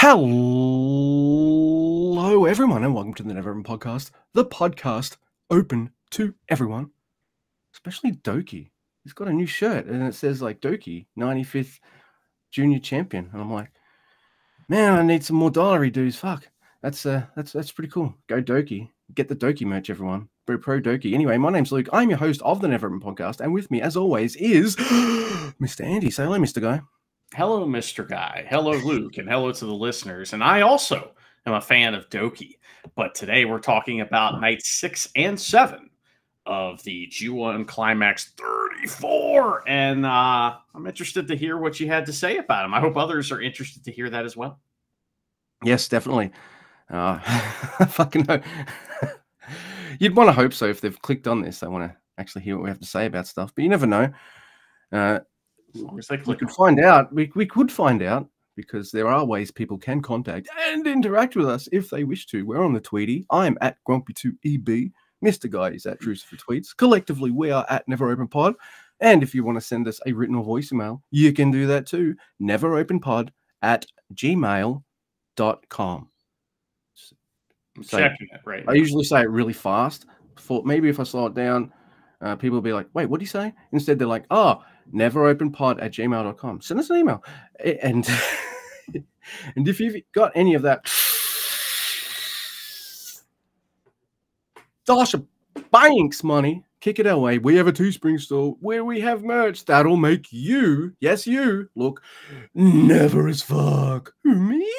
Hello, everyone, and welcome to the Never Open Podcast, the podcast open to everyone, especially Doki. He's got a new shirt, and it says like Doki, 95th Junior Champion, and I'm like, man, I need some more dollary dues. Fuck, that's pretty cool. Go Doki, get the Doki merch, everyone. Pro Doki. Anyway, my name's Luke. I'm your host of the Never Open Podcast, and with me, as always, is Mr. Andy. Say hello, Mr. Guy. Hello, Mr. Guy. Hello, Luke, and hello to the listeners. And I also am a fan of Doki. But today we're talking about nights 6 and 7 of the G1 Climax 34. And I'm interested to hear what you had to say about them. I hope others are interested to hear that as well. Yes, definitely. Fucking know. You'd want to hope so. If they've clicked on this, they want to actually hear what we have to say about stuff. But you never know. We could find out. We could find out, because there are ways people can contact and interact with us if they wish to. We're on the Tweety. I'm at Grumpy2EB. Mr. Guy is at Drucifer Tweets. Collectively, we are at Never Open Pod. And if you want to send us a written or voice email, you can do that too. neveropenpod@gmail.com. So checking it right. I usually say it really fast. Maybe if I slow it down, people will be like, wait, what do you say? Instead, they're like, oh, neveropenpod@gmail.com. Send us an email. And and if you've got any of that Sasha Banks money, kick it our way. We have a Teespring store where we have merch that'll make you, yes, you, look never as fuck. Who, me?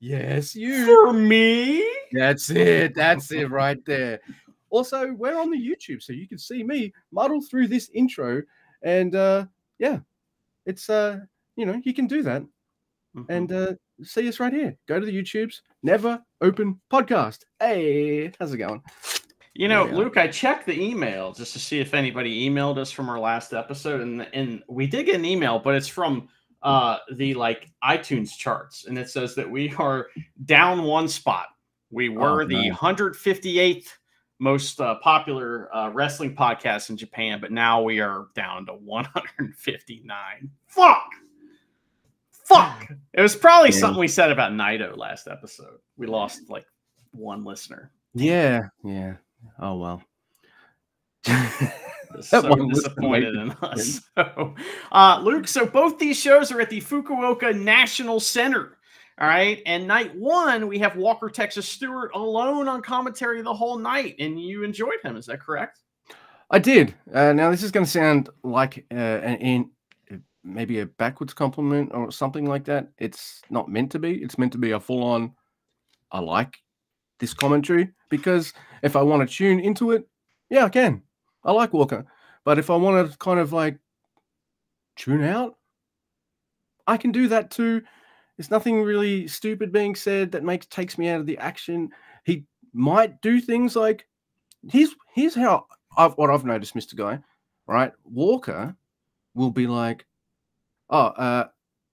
Yes, you. For me? That's it. That's it right there. Also, we're on the YouTube, so you can see me muddle through this intro. And yeah, it's you can do that. And see us right here. Go to the YouTubes. Never Open Podcast. Hey, how's it going? You know, Luke, I checked the email just to see if anybody emailed us from our last episode, and we did get an email, but it's from the iTunes charts, and it says that we are down one spot. We were the 158th most popular wrestling podcast in Japan, but now we are down to 159. Fuck. It was probably something we said about Naito last episode. We lost like one listener. Yeah. Oh well. So disappointed in us. So, Luke, so both these shows are at the Fukuoka National Center. All right. And night 1, we have Walker Texas Stewart alone on commentary the whole night. And you enjoyed him. Is that correct? I did. Now, this is going to sound like maybe a backwards compliment or something like that. It's not meant to be. It's meant to be a full-on, I like this commentary, because if I want to tune into it, yeah, I can. I like Walker. But if I want to kind of like tune out, I can do that too. There's nothing really stupid being said that takes me out of the action. He might do things like, here's how what I've noticed, Mr. Guy, right? Walker will be like, oh,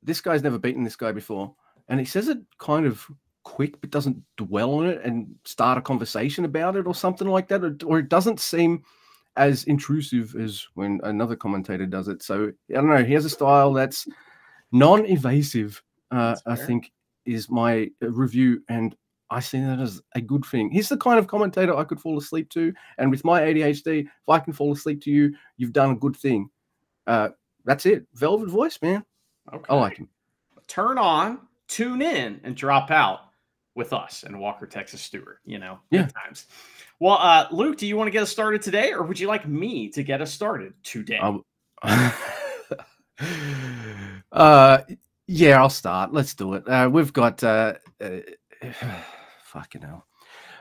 this guy's never beaten this guy before. And he says it kind of quick, but doesn't dwell on it and start a conversation about it or something like that. Or it doesn't seem as intrusive as when another commentator does it. So, I don't know. He has a style that's non-evasive, I think, is my review. And I see that as a good thing. He's the kind of commentator I could fall asleep to. And with my ADHD, if I can fall asleep to you, you've done a good thing. That's it. Velvet voice, man. Okay. I like him. Turn on, tune in, and drop out with us and Walker Texas Stewart, Yeah. Times. Well, Luke, do you want to get us started today, or would you like me to get us started today? Yeah, I'll start. Let's do it. We've got fucking hell.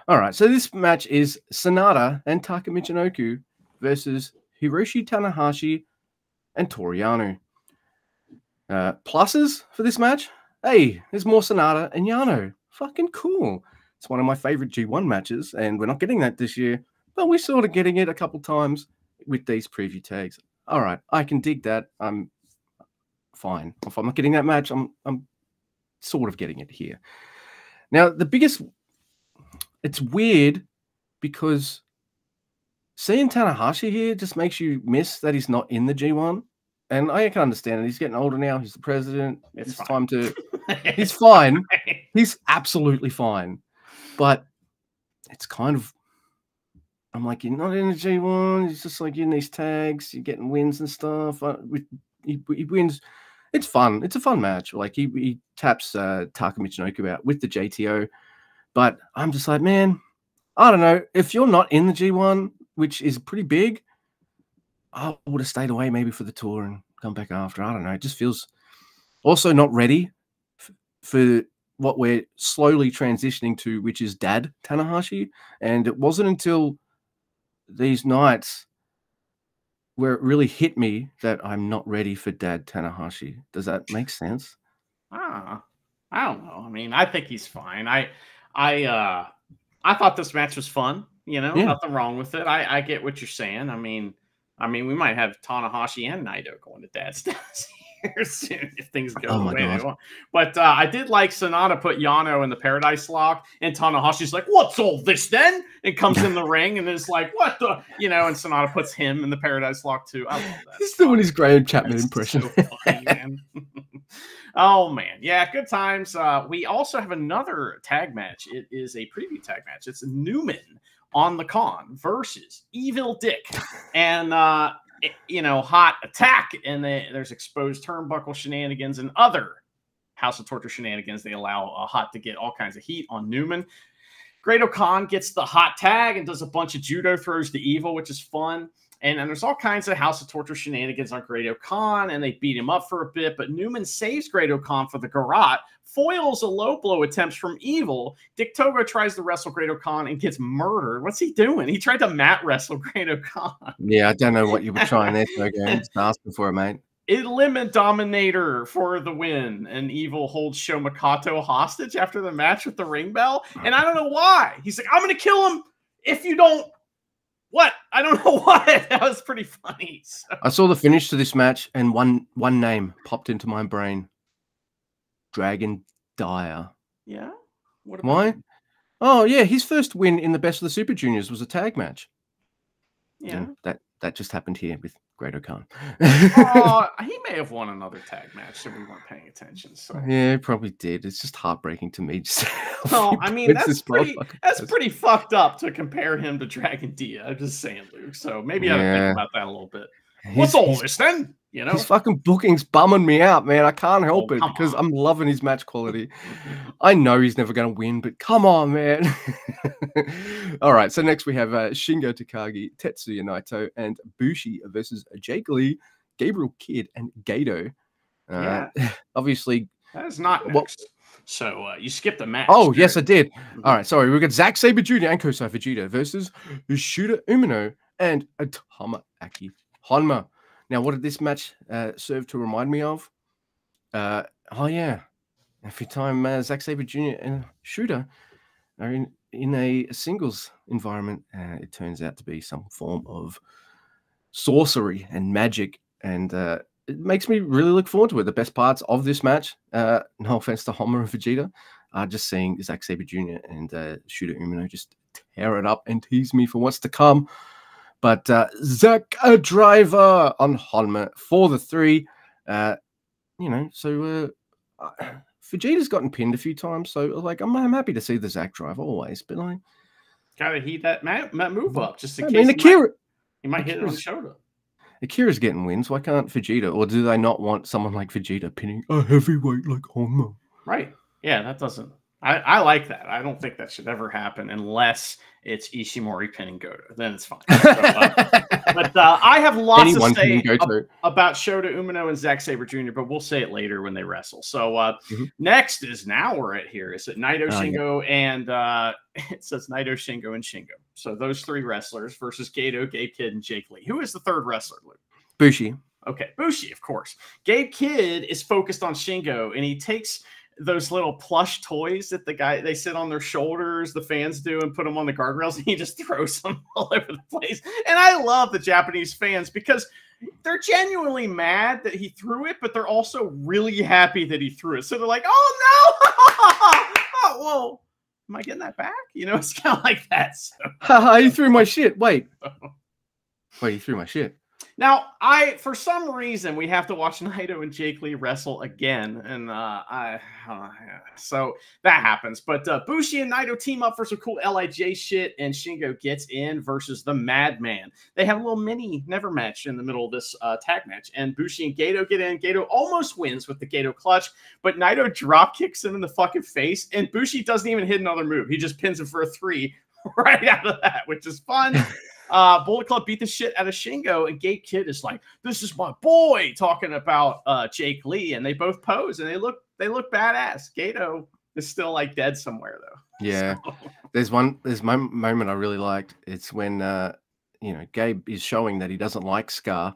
All right, so this match is Sanada and Taka Michinoku versus Hiroshi Tanahashi and Toru Yano. Pluses for this match? Hey, there's more Sanada and Yano. Fucking cool. It's one of my favorite G1 matches, and we're not getting that this year, but we're sort of getting it a couple times with these preview tags. All right, I can dig that. I'm fine. If I'm not getting that match, I'm sort of getting it here. Now, it's weird because seeing Tanahashi here just makes you miss that he's not in the G1. And I can understand it. He's getting older now. He's the president. It's time to He's fine. He's absolutely fine. But it's kind of, I'm like, you're not in the G1. It's just like you're in these tags. You're getting wins and stuff. He wins. It's fun. It's a fun match. Like he taps Taka Michinoku out with the JTO. But I'm just like, man, I don't know. If you're not in the G1, which is pretty big, I would have stayed away maybe for the tour and come back after. I don't know. It just feels also not ready for what we're slowly transitioning to, which is Dad Tanahashi. And it wasn't until these nights where it really hit me that I'm not ready for Dad Tanahashi. Does that make sense? I don't know. I mean, I think he's fine. I thought this match was fun. You know, nothing wrong with it. I get what you're saying. I mean, we might have Tanahashi and Naito going to Dad's status here soon if things go the way they want. But I did like Sonata put Yano in the Paradise Lock, and Tanahashi's like, "What's all this then?" And comes in the ring and is like, "What the?" You know, and Sonata puts him in the Paradise Lock too. I love that. He's doing his Graham Chapman impression. So funny, man. Oh man, yeah, good times. We also have another tag match. It is a preview tag match. It's Newman on the Con versus Evil Dick, and you know, Hot Attack, and there's exposed turnbuckle shenanigans and other House of Torture shenanigans. They allow Hot to get all kinds of heat on Newman. Great-O-Khan gets the hot tag and does a bunch of judo throws to Evil, which is fun. And there's all kinds of House of Torture shenanigans on Great-O-Khan, and they beat him up for a bit, but Newman saves Great-O-Khan for the garrote, foils a low blow attempts from Evil. Dick Togo tries to wrestle Great-O-Khan and gets murdered. What's he doing? He tried to mat wrestle Great-O-Khan. Yeah, I don't know what you were trying there, Togo. Just asking for it, mate. Limit Dominator for the win, and Evil holds Sho Makato hostage after the match with the ring bell, and I don't know why. He's like, I'm going to kill him if you don't. What? I don't know why. That was pretty funny. So. I saw the finish to this match, and one name popped into my brain. Dragon Dyer. Yeah? What about Why? him? Oh, yeah. His first win in the Best of the Super Juniors was a tag match. Yeah. And that just happened here with Great-O-Khan. He may have won another tag match if we weren't paying attention. So yeah, probably did. It's just heartbreaking to me. No, I mean that's pretty fucked up to compare him to Dragon Dia. I'm just saying, Luke. So maybe I ought to think about that a little bit. What's all this then? You know, his fucking booking's bumming me out, man. I can't help it because I'm loving his match quality. I know he's never going to win, but come on, man. All right, so next we have Shingo Takagi, Tetsuya Naito, and Bushi versus Jake Lee, Gabriel Kidd, and Gato. Obviously, that is not next. So you skipped a match. Oh, yes, I did. All right, sorry. We've got Zack Sabre Jr. and Kosei Fujita versus Shota Umino and Tomoaki Honma. Now, what did this match serve to remind me of? Oh, yeah. Every time Zack Sabre Jr. and Shota are in a singles environment, it turns out to be some form of sorcery and magic. And it makes me really look forward to it. The best parts of this match, no offense to Honma and Fujita, are just seeing Zack Sabre Jr. and Shota Umino just tear it up and tease me for what's to come. But Zack Driver on Honma for the 3. You know, so Fujita's gotten pinned a few times. So, like, I'm happy to see the Zack Driver always. But, like, gotta heat that move up just in case. I mean, he might hit it on Shota. Akira's getting wins. Why can't Fujita? Or do they not want someone like Fujita pinning a heavyweight like Honma? Right. Yeah, that doesn't. I like that. I don't think that should ever happen unless it's Ishimori pinning Goto. Then it's fine. So, but I have lots to say about Shota Umino and Zack Sabre Jr., but we'll say it later when they wrestle. So next is now we're at here. Is it Naito, Shingo, and it says Naito, Shingo, and Shingo. So those 3 wrestlers versus Gato, Gabe Kidd, and Jake Lee. Who is the 3rd wrestler, Luke? Bushi. Okay, Bushi, of course. Gabe Kidd is focused on Shingo, and he takes those little plush toys that they sit on their shoulders, the fans do, and put them on the guardrails, and he just throws them all over the place. And I love the Japanese fans because they're genuinely mad that he threw it, but they're also really happy that he threw it. So they're like, oh no! Oh, whoa. Am I getting that back? You know, it's kind of like that. So. He threw my shit. Wait, he threw my shit. Now, for some reason, we have to watch Naito and Jake Lee wrestle again, and so that happens. But Bushi and Naito team up for some cool LIJ shit, and Shingo gets in versus the Madman. They have a little mini never match in the middle of this tag match, and Bushi and Gato get in. Gato almost wins with the Gato clutch, but Naito drop kicks him in the fucking face, and Bushi doesn't even hit another move. He just pins him for a 3 right out of that, which is fun. Bullet Club beat the shit out of Shingo, and Gabe Kidd is like, "This is my boy," talking about Jake Lee, and they both pose and they look badass. Gato is still like dead somewhere though. Yeah, so. there's one moment I really liked. It's when Gabe is showing that he doesn't like Scar,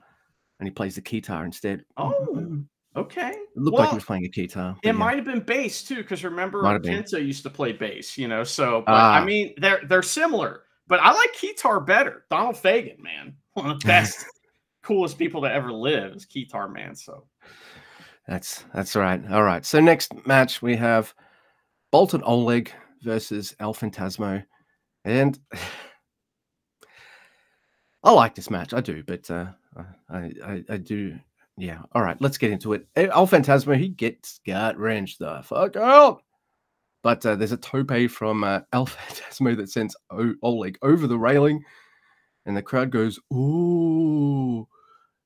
and he plays the guitar instead. Oh, okay. It looked like he was playing a guitar. It might have been bass too, because remember Kenta used to play bass, So, but I mean, they're similar. But I like Keytar better. Donald Fagen, man. One of the best, coolest people to ever live is Keytar, man. So that's right. All right. So next match we have Bolton Oleg versus El Phantasmo. And I like this match. I do, but I do. Yeah. All right. Let's get into it. El Phantasmo, he gets gut-wrenched the fuck out. But there's a tope from El Phantasmo that sends Oleg over the railing, and the crowd goes, "Ooh!"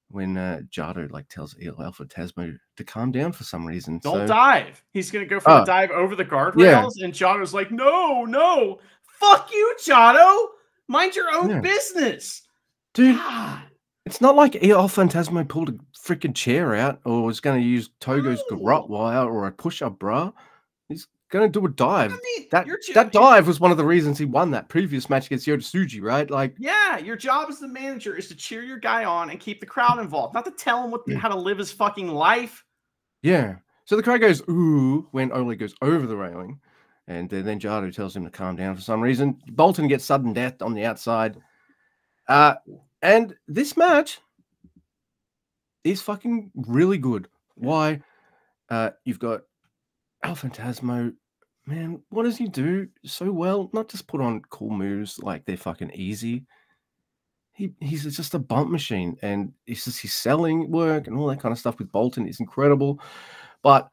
when Jado tells El Phantasmo to calm down for some reason. Don't dive. He's gonna go for the dive over the guardrails, and Jado's like, "No, fuck you, Jado. Mind your own business, dude." God. It's not like El Phantasmo pulled a freaking chair out or was going to use Togo's garrote wire or a push-up bra. He's going to do a dive. I mean, that dive was one of the reasons he won that previous match against Yota Tsuji, right? Yeah, your job as the manager is to cheer your guy on and keep the crowd involved, not to tell him how to live his fucking life. Yeah. So the crowd goes, "Ooh," when Oleg goes over the railing, and then Jado tells him to calm down for some reason. Bolton gets sudden death on the outside. And this match is fucking really good. Why? You've got El Phantasmo. Man, what does he do so well? Not just put on cool moves like they're fucking easy. He's just a bump machine, and his selling work and all that kind of stuff with Bolton is incredible. But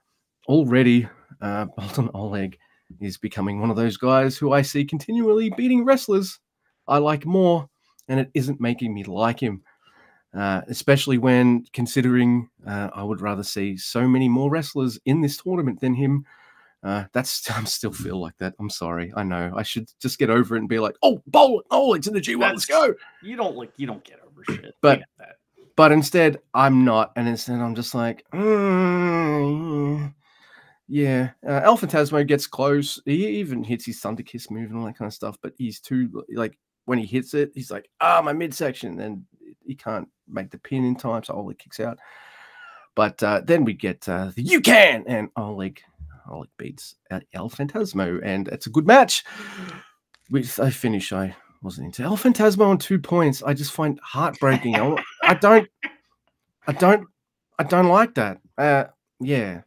already, Bolton Oleg is becoming one of those guys who I see continually beating wrestlers I like more, and it isn't making me like him. Especially when considering I would rather see so many more wrestlers in this tournament than him. I still feel like that. I'm sorry. I know. I should just get over it and be like, "Oh, Bolton Oleg's in the G1. Let's go." You don't get over shit. But instead, I'm not. And instead, I'm just like, yeah. El Phantasmo gets close. He even hits his Thunder Kiss move and all that kind of stuff. But he's too, when he hits it, he's like, my midsection. And he can't make the pin in time, so Oleg kicks out. But then we get the "You Can!" and Oleg beats El Phantasmo, and it's a good match. With a finish I wasn't into. El Phantasmo on 2 points, I just find heartbreaking. I don't like that. Yeah.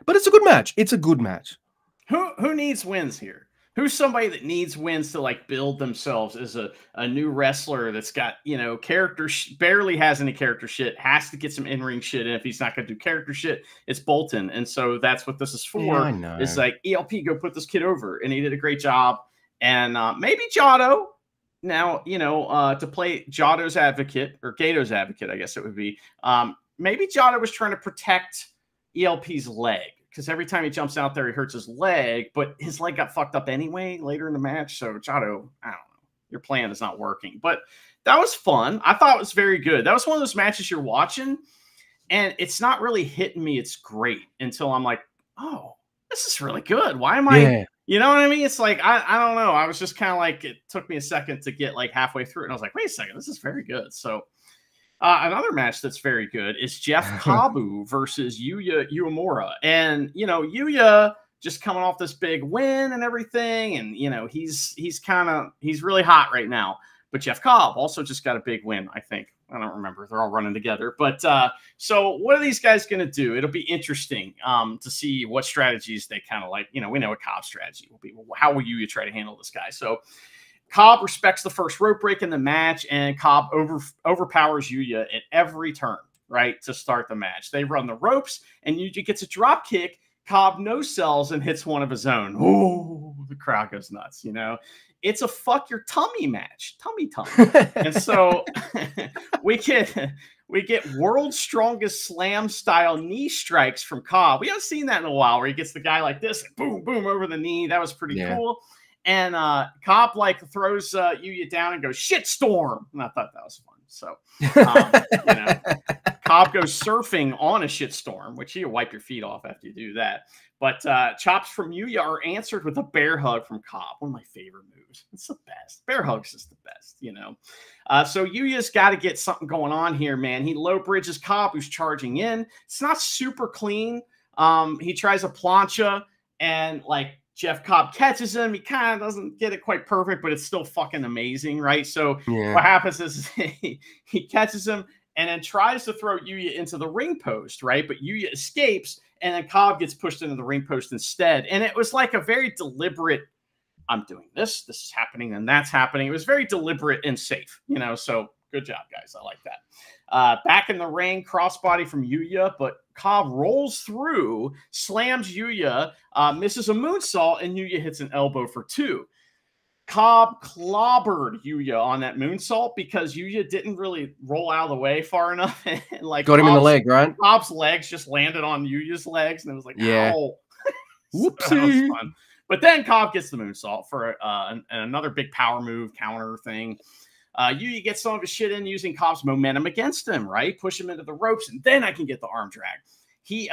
But it's a good match. It's a good match. Who needs wins here? Who's somebody that needs wins to build themselves as a new wrestler that's got, character, barely has any character shit, has to get some in-ring shit in. If he's not going to do character shit, it's Bolton. And so that's what this is for. Yeah, I know. It's ELP, go put this kid over. And he did a great job. And maybe Jado now, to play Jado's advocate or Gato's advocate, I guess it would be. Maybe Jado was trying to protect ELP's leg. Because every time he jumps out there, he hurts his leg, but his leg got fucked up anyway later in the match. So, Jado, I don't know. Your plan is not working. But that was fun. I thought it was very good. That was one of those matches you're watching, and it's not really hitting me. It's great until I'm like, oh, this is really good. Why am I? Yeah. You know what I mean? It's I don't know. I was just kind of it took me a second to get halfway through it. And I was like, wait a second, this is very good. So, another match that's very good is Jeff Kabu versus Yuya Uemura. And, Yuya just coming off this big win and everything. And, he's really hot right now. But Jeff Cobb also just got a big win, I think. I don't remember. They're all running together. But so what are these guys going to do? It'll be interesting to see what strategies they kind of we know what Cobb's strategy will be. How will Yuya try to handle this guy? So Cobb respects the first rope break in the match, and Cobb overpowers Yuya at every turn, right, to start the match. They run the ropes, and Yuya gets a drop kick. Cobb no-sells and hits one of his own. Oh, the crowd goes nuts, you know. It's a fuck your tummy match. Tummy. And so we get world's strongest slam style knee strikes from Cobb. We haven't seen that in a while, where he gets the guy like this, and boom, boom, over the knee. That was pretty cool. And Cobb like throws Yuya down and goes shitstorm. And I thought that was fun. So, you know, Cobb goes surfing on a shitstorm, which you wipe your feet off after you do that. But chops from Yuya are answered with a bear hug from Cobb. One of my favorite moves. It's the best. Bear hugs is the best, you know. So Yuya's got to get something going on here, man. He low bridges Cobb, who's charging in. It's not super clean. He tries a plancha, and like Jeff Cobb catches him. He kind of doesn't get it quite perfect, but it's still fucking amazing, right? So what happens is he catches him and then tries to throw Yuya into the ring post, right? But Yuya escapes, and then Cobb gets pushed into the ring post instead. And it was like a very deliberate, I'm doing this is happening, and that's happening. It was very deliberate and safe, you know, so good job, guys. I like that. Back in the ring, crossbody from Yuya, but Cobb rolls through, slams Yuya, misses a moonsault, and Yuya hits an elbow for 2. Cobb clobbered Yuya on that moonsault because Yuya didn't really roll out of the way far enough. And like got him in the leg, right? Cobb's legs just landed on Yuya's legs, and it was like, ow. Whoopsie. So that was fun. But then Cobb gets the moonsault for another big power move counter thing. Yuya gets some of his shit in using Cobb's momentum against him, right? Push him into the ropes, and then I can get the arm drag. He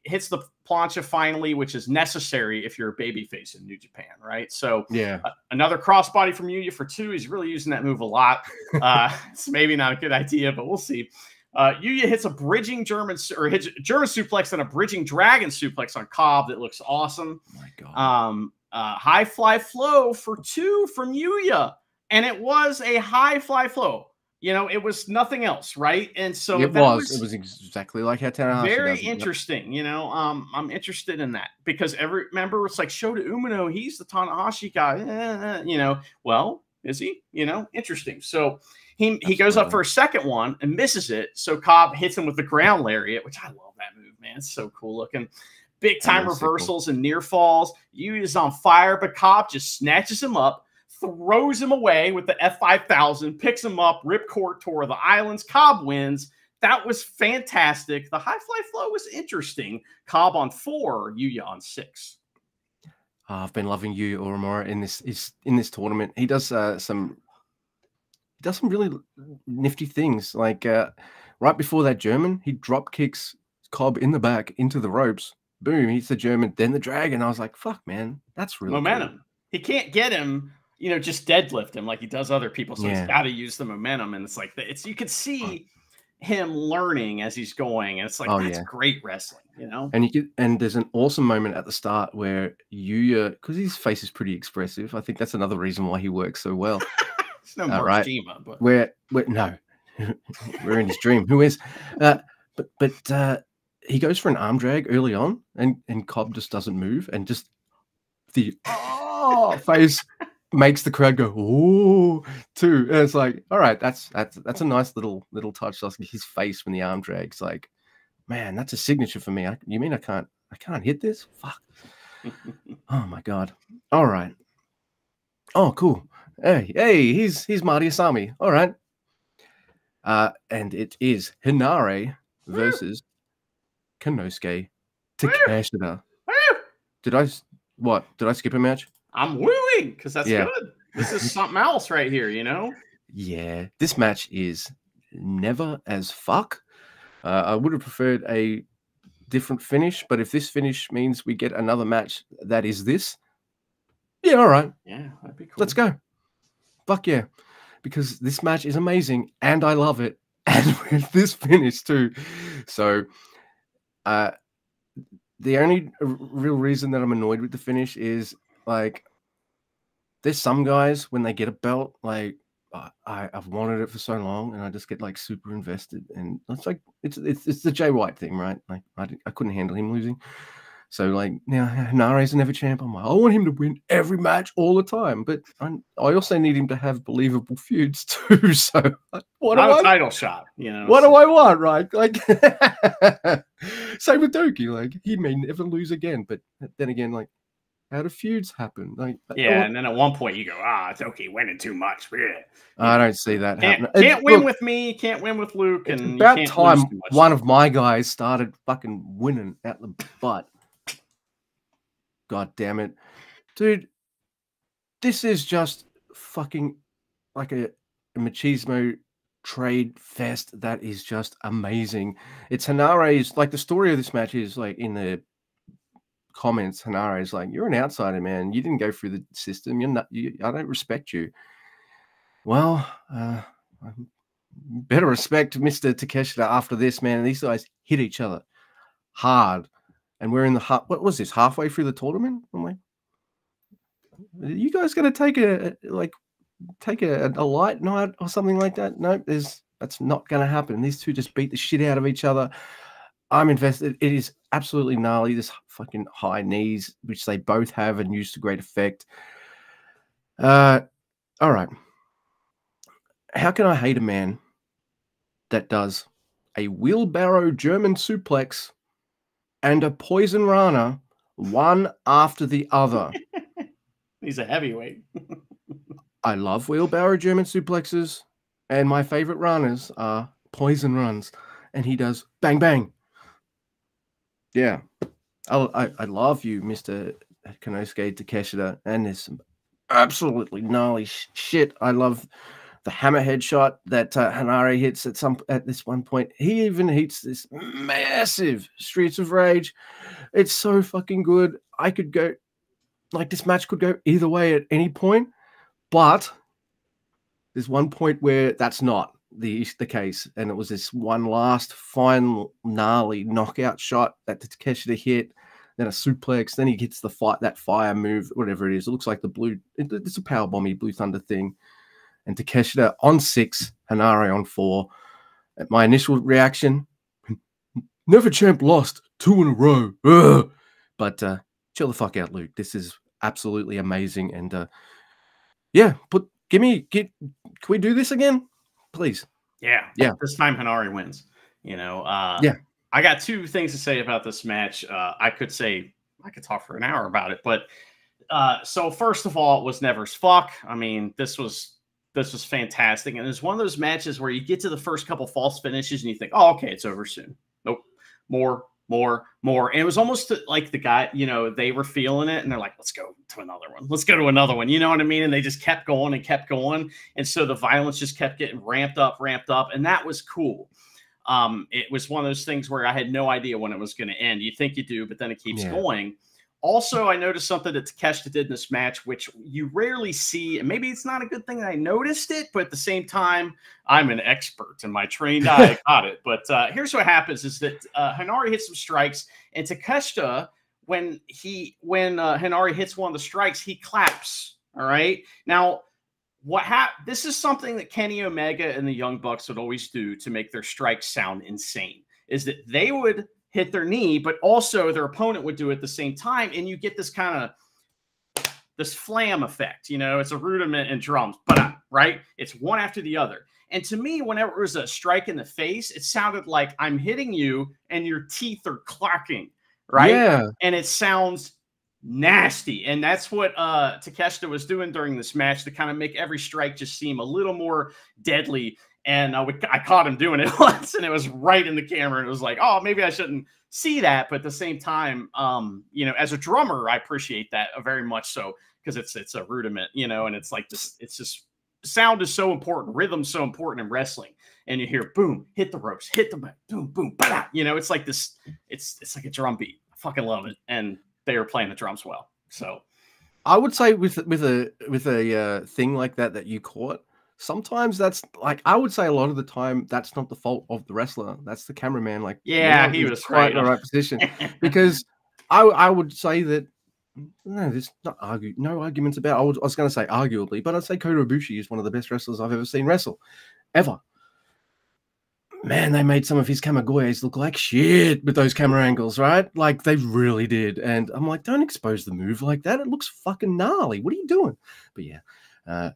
hits the plancha finally, which is necessary if you're a babyface in New Japan, right? So another crossbody from Yuya for 2. He's really using that move a lot. It's maybe not a good idea, but we'll see. Yuya hits a bridging German suplex and a bridging dragon suplex on Cobb that looks awesome. Oh my God. High fly flow for 2 from Yuya. And it was a high fly flow. You know, it was nothing else, right? And so it was exactly like how Tanahashi very does it. Interesting. You know, I'm interested in that because remember, it's like Shota Umino, he's the Tanahashi guy. You know, well, is he? You know, interesting. So he goes up for a second one and misses it. So Cobb hits him with the ground lariat, which I love that move, man. It's so cool looking. Big time reversals and near falls. Yuya's on fire, but Cobb just snatches him up, throws him away with the F5000, picks him up, ripcord tour of the islands. Cobb wins. That was fantastic. The high fly flow was interesting. Cobb on 4, Yuya on 6. I've been loving Yuya Uemura in this tournament. He does some really nifty things. Like right before that German, he drop kicks Cobb in the back into the ropes. Boom, he's the German, then the dragon. I was like, fuck, man, that's really momentum. Cool. He can't get him, you know, just deadlift him like he does other people. So he's got to use the momentum. And it's like, you can see him learning as he's going. And it's like, that's great wrestling, you know? And there's an awesome moment at the start where Yuya, because his face is pretty expressive. I think that's another reason why he works so well. It's no Mark Schema, but no, we're in his dream. Who is? But he goes for an arm drag early on, and Cobb just doesn't move, and just the face makes the crowd go oh too. And it's like, all right, that's a nice little touch. Like his face when the arm drags, like, man, that's a signature for me. You mean I can't hit this? Fuck. Oh my God. All right. Oh, cool. Hey, he's Marty Asami. All right. And it is Hinare versus Konosuke Takeshita. Did I skip a match? I'm wooing because that's good. This is something else right here, you know? Yeah. This match is never as fuck. I would have preferred a different finish, but if this finish means we get another match that is this, yeah, all right. Yeah, that'd be cool. Let's go. Fuck yeah. Because this match is amazing and I love it. And with this finish too. So the only real reason that I'm annoyed with the finish is like there's some guys when they get a belt, like I've wanted it for so long and I just get like super invested. And it's like it's the Jay White thing, right? Like I couldn't handle him losing. So like now Hanare's never champ. I'm like, I want him to win every match all the time, but I also need him to have believable feuds too. So what Not do a title shot, what do I want, right? Like same with Doki. Like he may never lose again, but then again, like how do feuds happen? Like yeah, and then at one point you go, Doki winning too much. I don't see that happening. Can't win with me, can't win with Luke, it's and about you can't time lose too much. One of my guys started fucking winning out the butt. God damn it. Dude, this is just fucking like a machismo trade fest that is just amazing. It's Hanare's, like the story of this match is like in the comments, Hanare's like, you're an outsider, man. You didn't go through the system. You're not, I don't respect you. Well, better respect Mr. Takeshita after this, man. These guys hit each other hard. And we're in the what was this, halfway through the tournament? I'm like, are you guys gonna take a light night or something like that? No, that's not gonna happen. These two just beat the shit out of each other. I'm invested. It is absolutely gnarly. This fucking high knees, which they both have and use to great effect. All right. How can I hate a man that does a wheelbarrow German suplex and a poison rana one after the other? He's a heavyweight. I love wheelbarrow German suplexes, and my favorite ranas are poison runs, and he does bang bang. Yeah, I love you, Mr. Konosuke Takeshita, and there's some absolutely gnarly shit. I love the hammerhead shot that Hanare hits at this one point. He even hits this massive Streets of Rage. It's so fucking good. I could go, like, this match could go either way at any point, but there's one point where that's not the case, and it was this one last final gnarly knockout shot that Takeshita hit, then a suplex, then he gets the fire move, whatever it is. It looks like it's a power bomby Blue Thunder thing. And Takeshita on 6, Hanare on 4. My initial reaction, never champ lost 2 in a row. Ugh. But chill the fuck out, Luke. This is absolutely amazing. And yeah, can we do this again? Please. Yeah. This time Hanare wins. Yeah. I got 2 things to say about this match. I could talk for an hour about it, but so first of all, it was never as fuck. I mean, this was fantastic. And it's one of those matches where you get to the first couple false finishes and you think, oh, okay, it's over soon. Nope. More. And it was almost like the guy, they were feeling it and they're like, let's go to another one. Let's go to another one. You know what I mean? And they just kept going and kept going. And so the violence just kept getting ramped up. And that was cool. It was one of those things where I had no idea when it was going to end. You think you do, but then it keeps going. Also, I noticed something that Takeshita did in this match, which you rarely see, and maybe it's not a good thing that I noticed it, but at the same time, I'm an expert and my trained eye got it. But here's what happens is that Hanare hits some strikes, and Takeshita, when Hanare hits one of the strikes, he claps. All right? Now, this is something that Kenny Omega and the Young Bucks would always do to make their strikes sound insane, is that they would hit their knee, but also their opponent would do it at the same time. And you get this kind of this flam effect, it's a rudiment in drums, but right. It's one after the other. And to me, whenever it was a strike in the face, it sounded like I'm hitting you and your teeth are clacking. Right. Yeah. And it sounds nasty. And that's what Takeshita was doing during this match to kind of make every strike just seem a little more deadly. And I caught him doing it once, and it was right in the camera. And it was like, oh, maybe I shouldn't see that. But at the same time, as a drummer, I appreciate that very much so, because it's a rudiment, and it's like this. It's just sound is so important. Rhythm's so important in wrestling. And you hear boom, hit the ropes, hit the back, boom, boom, bada. It's like this. It's like a drum beat. I fucking love it. And they were playing the drums well. So I would say with a thing like that you caught. Sometimes that's like, I would say a lot of the time that's not the fault of the wrestler. That's the cameraman. Like, yeah, he was right in the right position. Because I would say that no, there's no arguments about. I was going to say arguably, but I'd say Kota Ibushi is one of the best wrestlers I've ever seen wrestle, ever. man, they made some of his Kamigoyes look like shit with those camera angles, right? Like they really did. And I'm like, don't expose the move like that. It looks fucking gnarly. What are you doing? But yeah,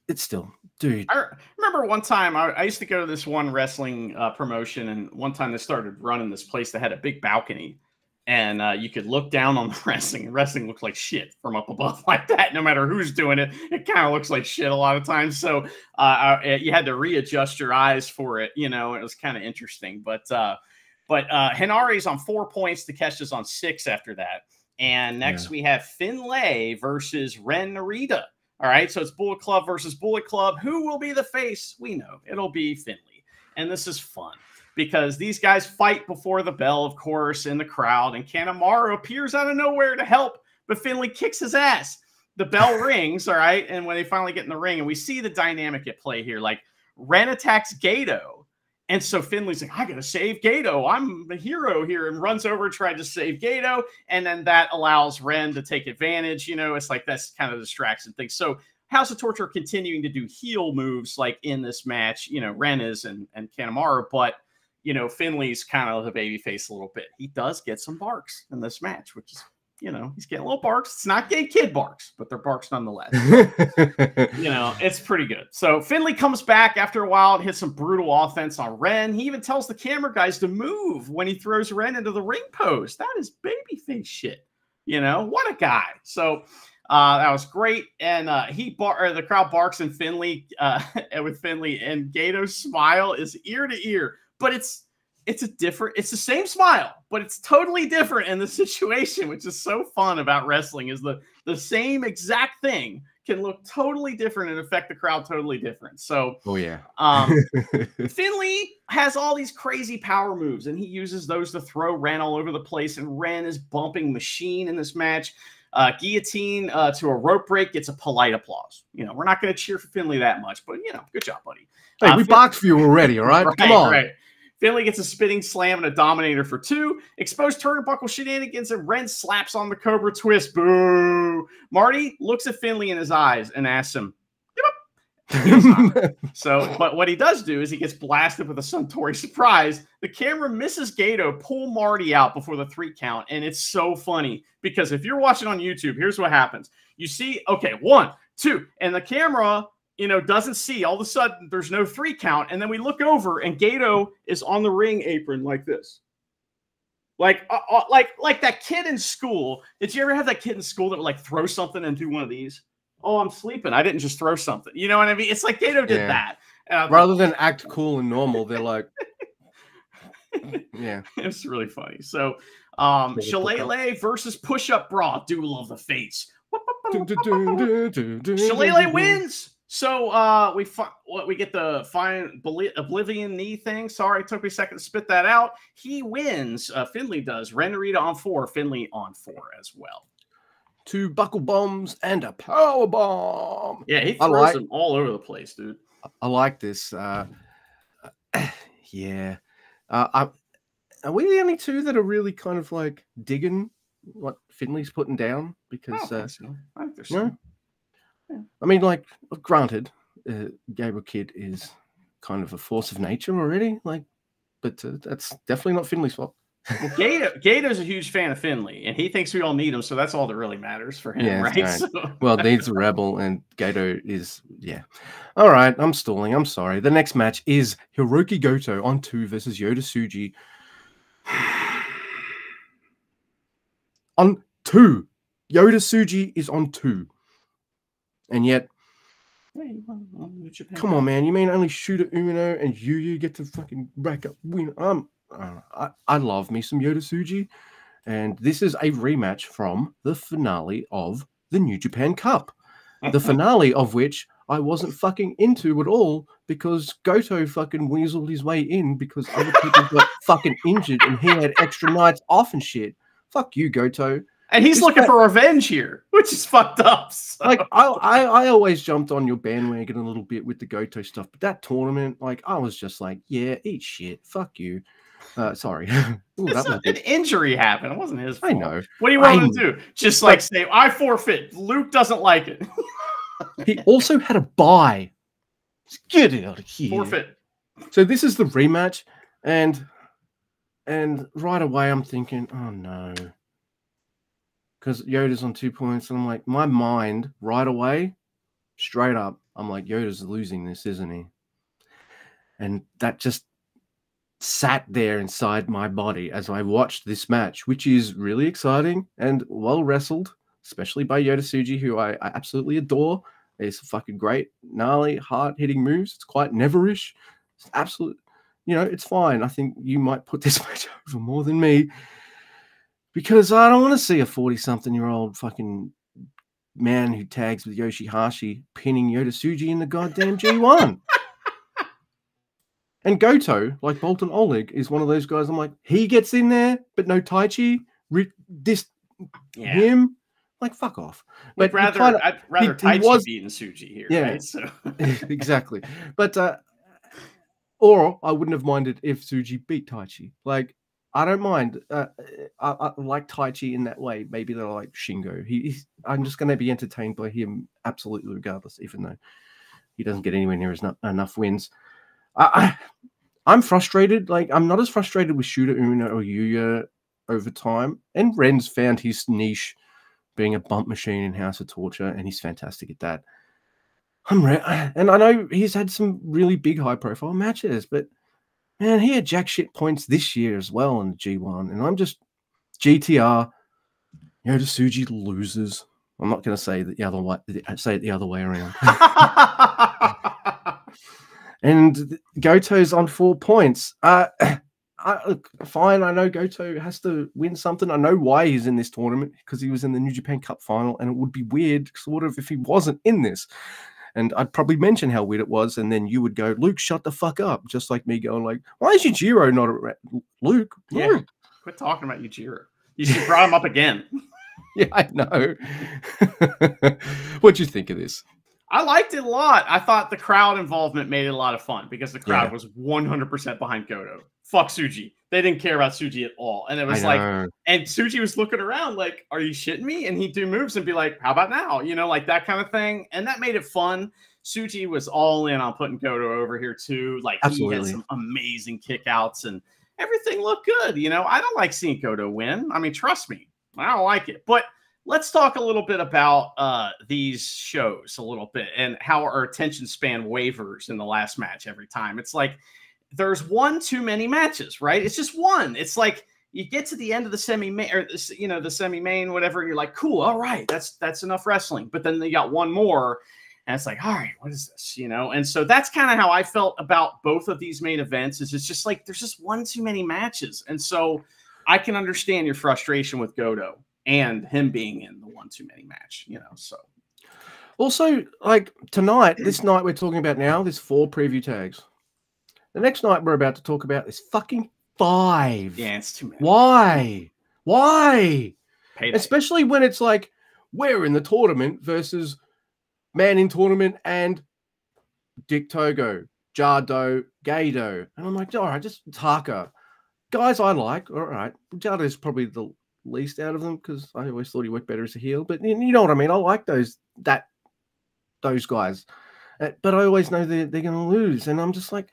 it's still, dude. I remember one time I used to go to this one wrestling promotion, and one time they started running this place that had a big balcony, and you could look down on the wrestling, and wrestling looked like shit from up above like that. No matter who's doing it, it kind of looks like shit a lot of times. So you had to readjust your eyes for it. You know, it was kind of interesting. But Hinari's on 4 points. Takeshi's on 6 after that. And next we have Finlay versus Ren Narita. All right, so it's Bullet Club versus Bullet Club. Who will be the face? We know it'll be Finlay. And this is fun because these guys fight before the bell, of course, in the crowd. And Kanemaru appears out of nowhere to help, but Finlay kicks his ass. The bell rings, all right? And when they finally get in the ring, and we see the dynamic at play here, like Ren attacks Gato. And so Finlay's like, I got to save Gato. I'm the hero here, and runs over and tries to save Gato. And then that allows Ren to take advantage. You know, it's like that's kind of distraction thing. So House of Torture continuing to do heel moves like in this match, you know, Ren is and Kanemaru, but, you know, Finlay's kind of the baby face a little bit. He does get some barks in this match, which is, you know, he's getting little barks. It's not gay kid barks, but they're barks nonetheless. You know, it's pretty good. So Finlay comes back after a while and hits some brutal offense on Ren. He even tells the camera guys to move when he throws Ren into the ring post. That is babyface shit. You know, what a guy. So that was great. And the crowd barks and Finlay with Finlay, and Gato's smile is ear to ear, but it's the same smile, but it's totally different in the situation, which is so fun about wrestling, is the same exact thing can look totally different and affect the crowd totally different. So, Finlay has all these crazy power moves, and he uses those to throw Ren all over the place, and Ren is bumping machine in this match. Guillotine to a rope break gets a polite applause. You know, we're not going to cheer for Finlay that much, but, you know, good job, buddy. Hey, we boxed for you already, all right? Come on. Right. Finlay gets a spinning slam and a dominator for 2. Exposed turnbuckle shenanigans, and Ren slaps on the Cobra twist. Boo! Marty looks at Finlay in his eyes and asks him, so, but what he does do is he gets blasted with a Suntory surprise. The camera misses Gato pull Marty out before the 3 count, and it's so funny because if you're watching on YouTube, here's what happens. You see, okay, 1, 2, and the camera, you know, doesn't see. All of a sudden, there's no 3 count, and then we look over, and Gato is on the ring apron like this, like that kid in school. Did you ever have that kid in school that would like throw something and do one of these? Oh, I'm sleeping. I didn't just throw something. You know what I mean? It's like Gato did that. Rather than act cool and normal, they're like, yeah. It's really funny. So, Shillelagh versus Push-Up Bra, Duel of the Fates. Shillelagh wins. So we get the fine Oblivion knee thing. Sorry, it took me a second to spit that out. He wins. Finlay does. Ren Narita on 4. Finlay on 4 as well. 2 buckle bombs and a power bomb. Yeah, he throws them all over the place, dude. I like this. Yeah. Are we the only 2 that are really kind of like digging what Finlay's putting down? Because I think there's no. Yeah. I mean, like, granted, Gabriel Kidd is kind of a force of nature already, like, but that's definitely not Finlay's fault. Well, Gato's a huge fan of Finlay, and he thinks we all need him, so that's all that really matters for him, right? So. Well, needs a rebel, and Gato is, yeah. All right, I'm stalling. I'm sorry. The next match is Hiroki Goto on 2 versus Yota Tsuji. On 2. Yota Tsuji is on 2. And yet, come on, man. You mean only Shooter Umino and you get to fucking rack up win? I love me some Yota Tsuji, and this is a rematch from the finale of the New Japan Cup, the finale of which I wasn't fucking into at all because Goto fucking weaseled his way in because other people got fucking injured and he had extra nights off and shit. Fuck you, Goto. And he's looking for revenge here, which is fucked up. So. Like I always jumped on your bandwagon a little bit with the Goto stuff, but that tournament, like I was just like, yeah, eat shit, fuck you. Sorry. Ooh, an injury happened. It wasn't his fault. I know. What do you want to do? Just like say, I forfeit. Luke doesn't like it. He also had a bye. Get out of here. Forfeit. So this is the rematch, and right away I'm thinking, oh no, because Yoda's on 2 points, and I'm like, my mind right away, straight up, I'm like, Yoda's losing this, isn't he? And that just sat there inside my body as I watched this match, which is really exciting and well wrestled, especially by Yota Tsuji, who I absolutely adore. It's fucking great, gnarly, hard-hitting moves. It's quite neverish. It's absolute, it's fine. I think you might put this match over more than me because I don't want to see a 40-something-year-old fucking man who tags with Yoshihashi pinning Yota Tsuji in the goddamn G1. And Goto, like Bolton Oleg, is one of those guys. I'm like, he gets in there, but no Taichi. Him, like, fuck off. But I'd rather Taichi beating Tsuji here. Yeah, right? So. Exactly. But or I wouldn't have minded if Tsuji beat Taichi. Like, I don't mind. I like Taichi in that way. Maybe they're like Shingo. I'm just going to be entertained by him absolutely regardless, even though he doesn't get anywhere near enough wins. I'm frustrated. Like, I'm not as frustrated with Shooter Uno or Yuya over time. And Ren's found his niche being a bump machine in House of Torture, and he's fantastic at that. And I know he's had some really big high-profile matches, but man, he had jack shit points this year as well in the G1. And I'm just GTR, Yota Tsuji loses. I'm not going to say that the other way. Say it the other way around. And Goto's on 4 points. Look, fine. I know Goto has to win something. I know why he's in this tournament, because he was in the New Japan Cup final, and it would be weird, sort of, if he wasn't in this. And I'd probably mention how weird it was, and then you would go, Luke, shut the fuck up. Just like me going like, why is Yujiro not around? Luke? Yeah, quit talking about Yujiro. You should brought him up again. Yeah, I know. What'd you think of this? I liked it a lot. I thought the crowd involvement made it a lot of fun because the crowd was 100% behind Goto. Fuck Tsuji. They didn't care about Tsuji at all. And it was like, and Tsuji was looking around like, are you shitting me? And he'd do moves and be like, how about now? Like that kind of thing. And that made it fun. Tsuji was all in on putting Goto over here too. Like, Absolutely. He had some amazing kickouts and everything looked good. I don't like seeing Goto win. I mean, trust me, I don't like it. But let's talk a little bit about these shows a little bit and how our attention span wavers in the last match every time. It's like there's one too many matches, right? It's just one. It's like you get to the end of the semi-main, or the semi-main, whatever, and you're like, cool, all right, that's enough wrestling. But then they got one more, and it's like, all right, what is this? And so that's kind of how I felt about both of these main events. Is it's just like there's just one too many matches, and so I can understand your frustration with Goto and him being in the one too many match, so. Also, like tonight, this night we're talking about now, there's 4 preview tags. The next night we're about to talk about is fucking 5. Yeah, it's too many. Why? Payday. Especially when it's like, we're in the tournament versus man in tournament and Dick Togo, Jardo, Gado. And I'm like, all right, just Taka. Guys I like, all right. Jardo's probably the least out of them because I always thought he worked better as a heel, but you know what I mean. I like those guys, but I always know they're going to lose, and I'm just like,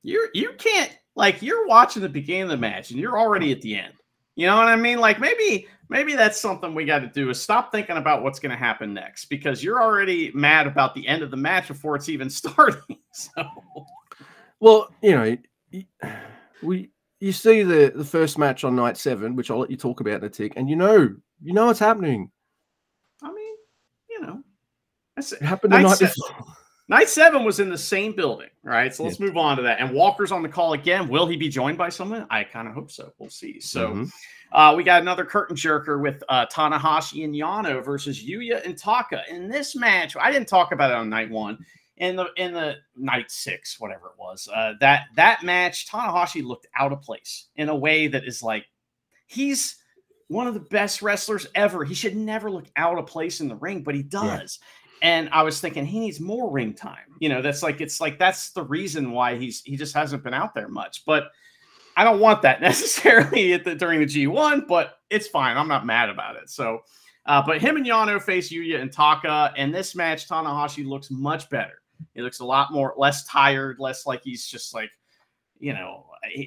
you can't, like, you're watching the beginning of the match and you're already at the end. You know what I mean? Like maybe that's something we got to do is stop thinking about what's going to happen next because you're already mad about the end of the match before it's even starting. So, well, You see the first match on night 7, which I'll let you talk about in a tick, and you know what's happening. I mean, it happened the night before. Night 7 was in the same building, right? So let's move on to that. And Walker's on the call again. Will he be joined by someone? I kind of hope so. We'll see. So we got another curtain jerker with Tanahashi and Yano versus Yuya and Taka. In this match, I didn't talk about it on night 1. In the night 6, whatever it was, that match, Tanahashi looked out of place in a way that is like, he's one of the best wrestlers ever. He should never look out of place in the ring, but he does. Yeah. And I was thinking he needs more ring time. That's like, it's like, that's the reason why he just hasn't been out there much, but I don't want that necessarily during the G1, but it's fine. I'm not mad about it. So, but him and Yano face Yuya and Taka, and this match, Tanahashi looks much better. He looks a lot less tired, less like he's just like,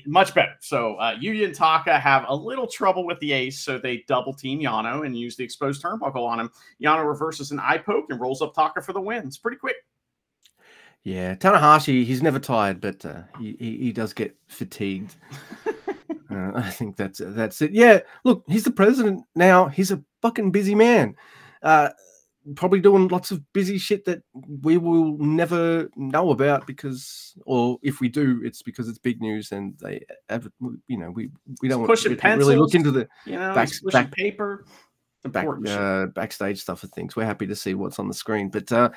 much better. So Yuya and Taka have a little trouble with the ace, so they double team Yano and use the exposed turnbuckle on him. Yano reverses an eye poke and rolls up Taka for the win. It's pretty quick. Yeah, Tanahashi, he's never tired, but he does get fatigued. I think that's it. Yeah, look, he's the president now. He's a fucking busy man. Probably doing lots of busy shit that we will never know about or if we do, it's because it's big news and they have, we don't want to really look into the back paper, backstage stuff of things. We're happy to see what's on the screen, but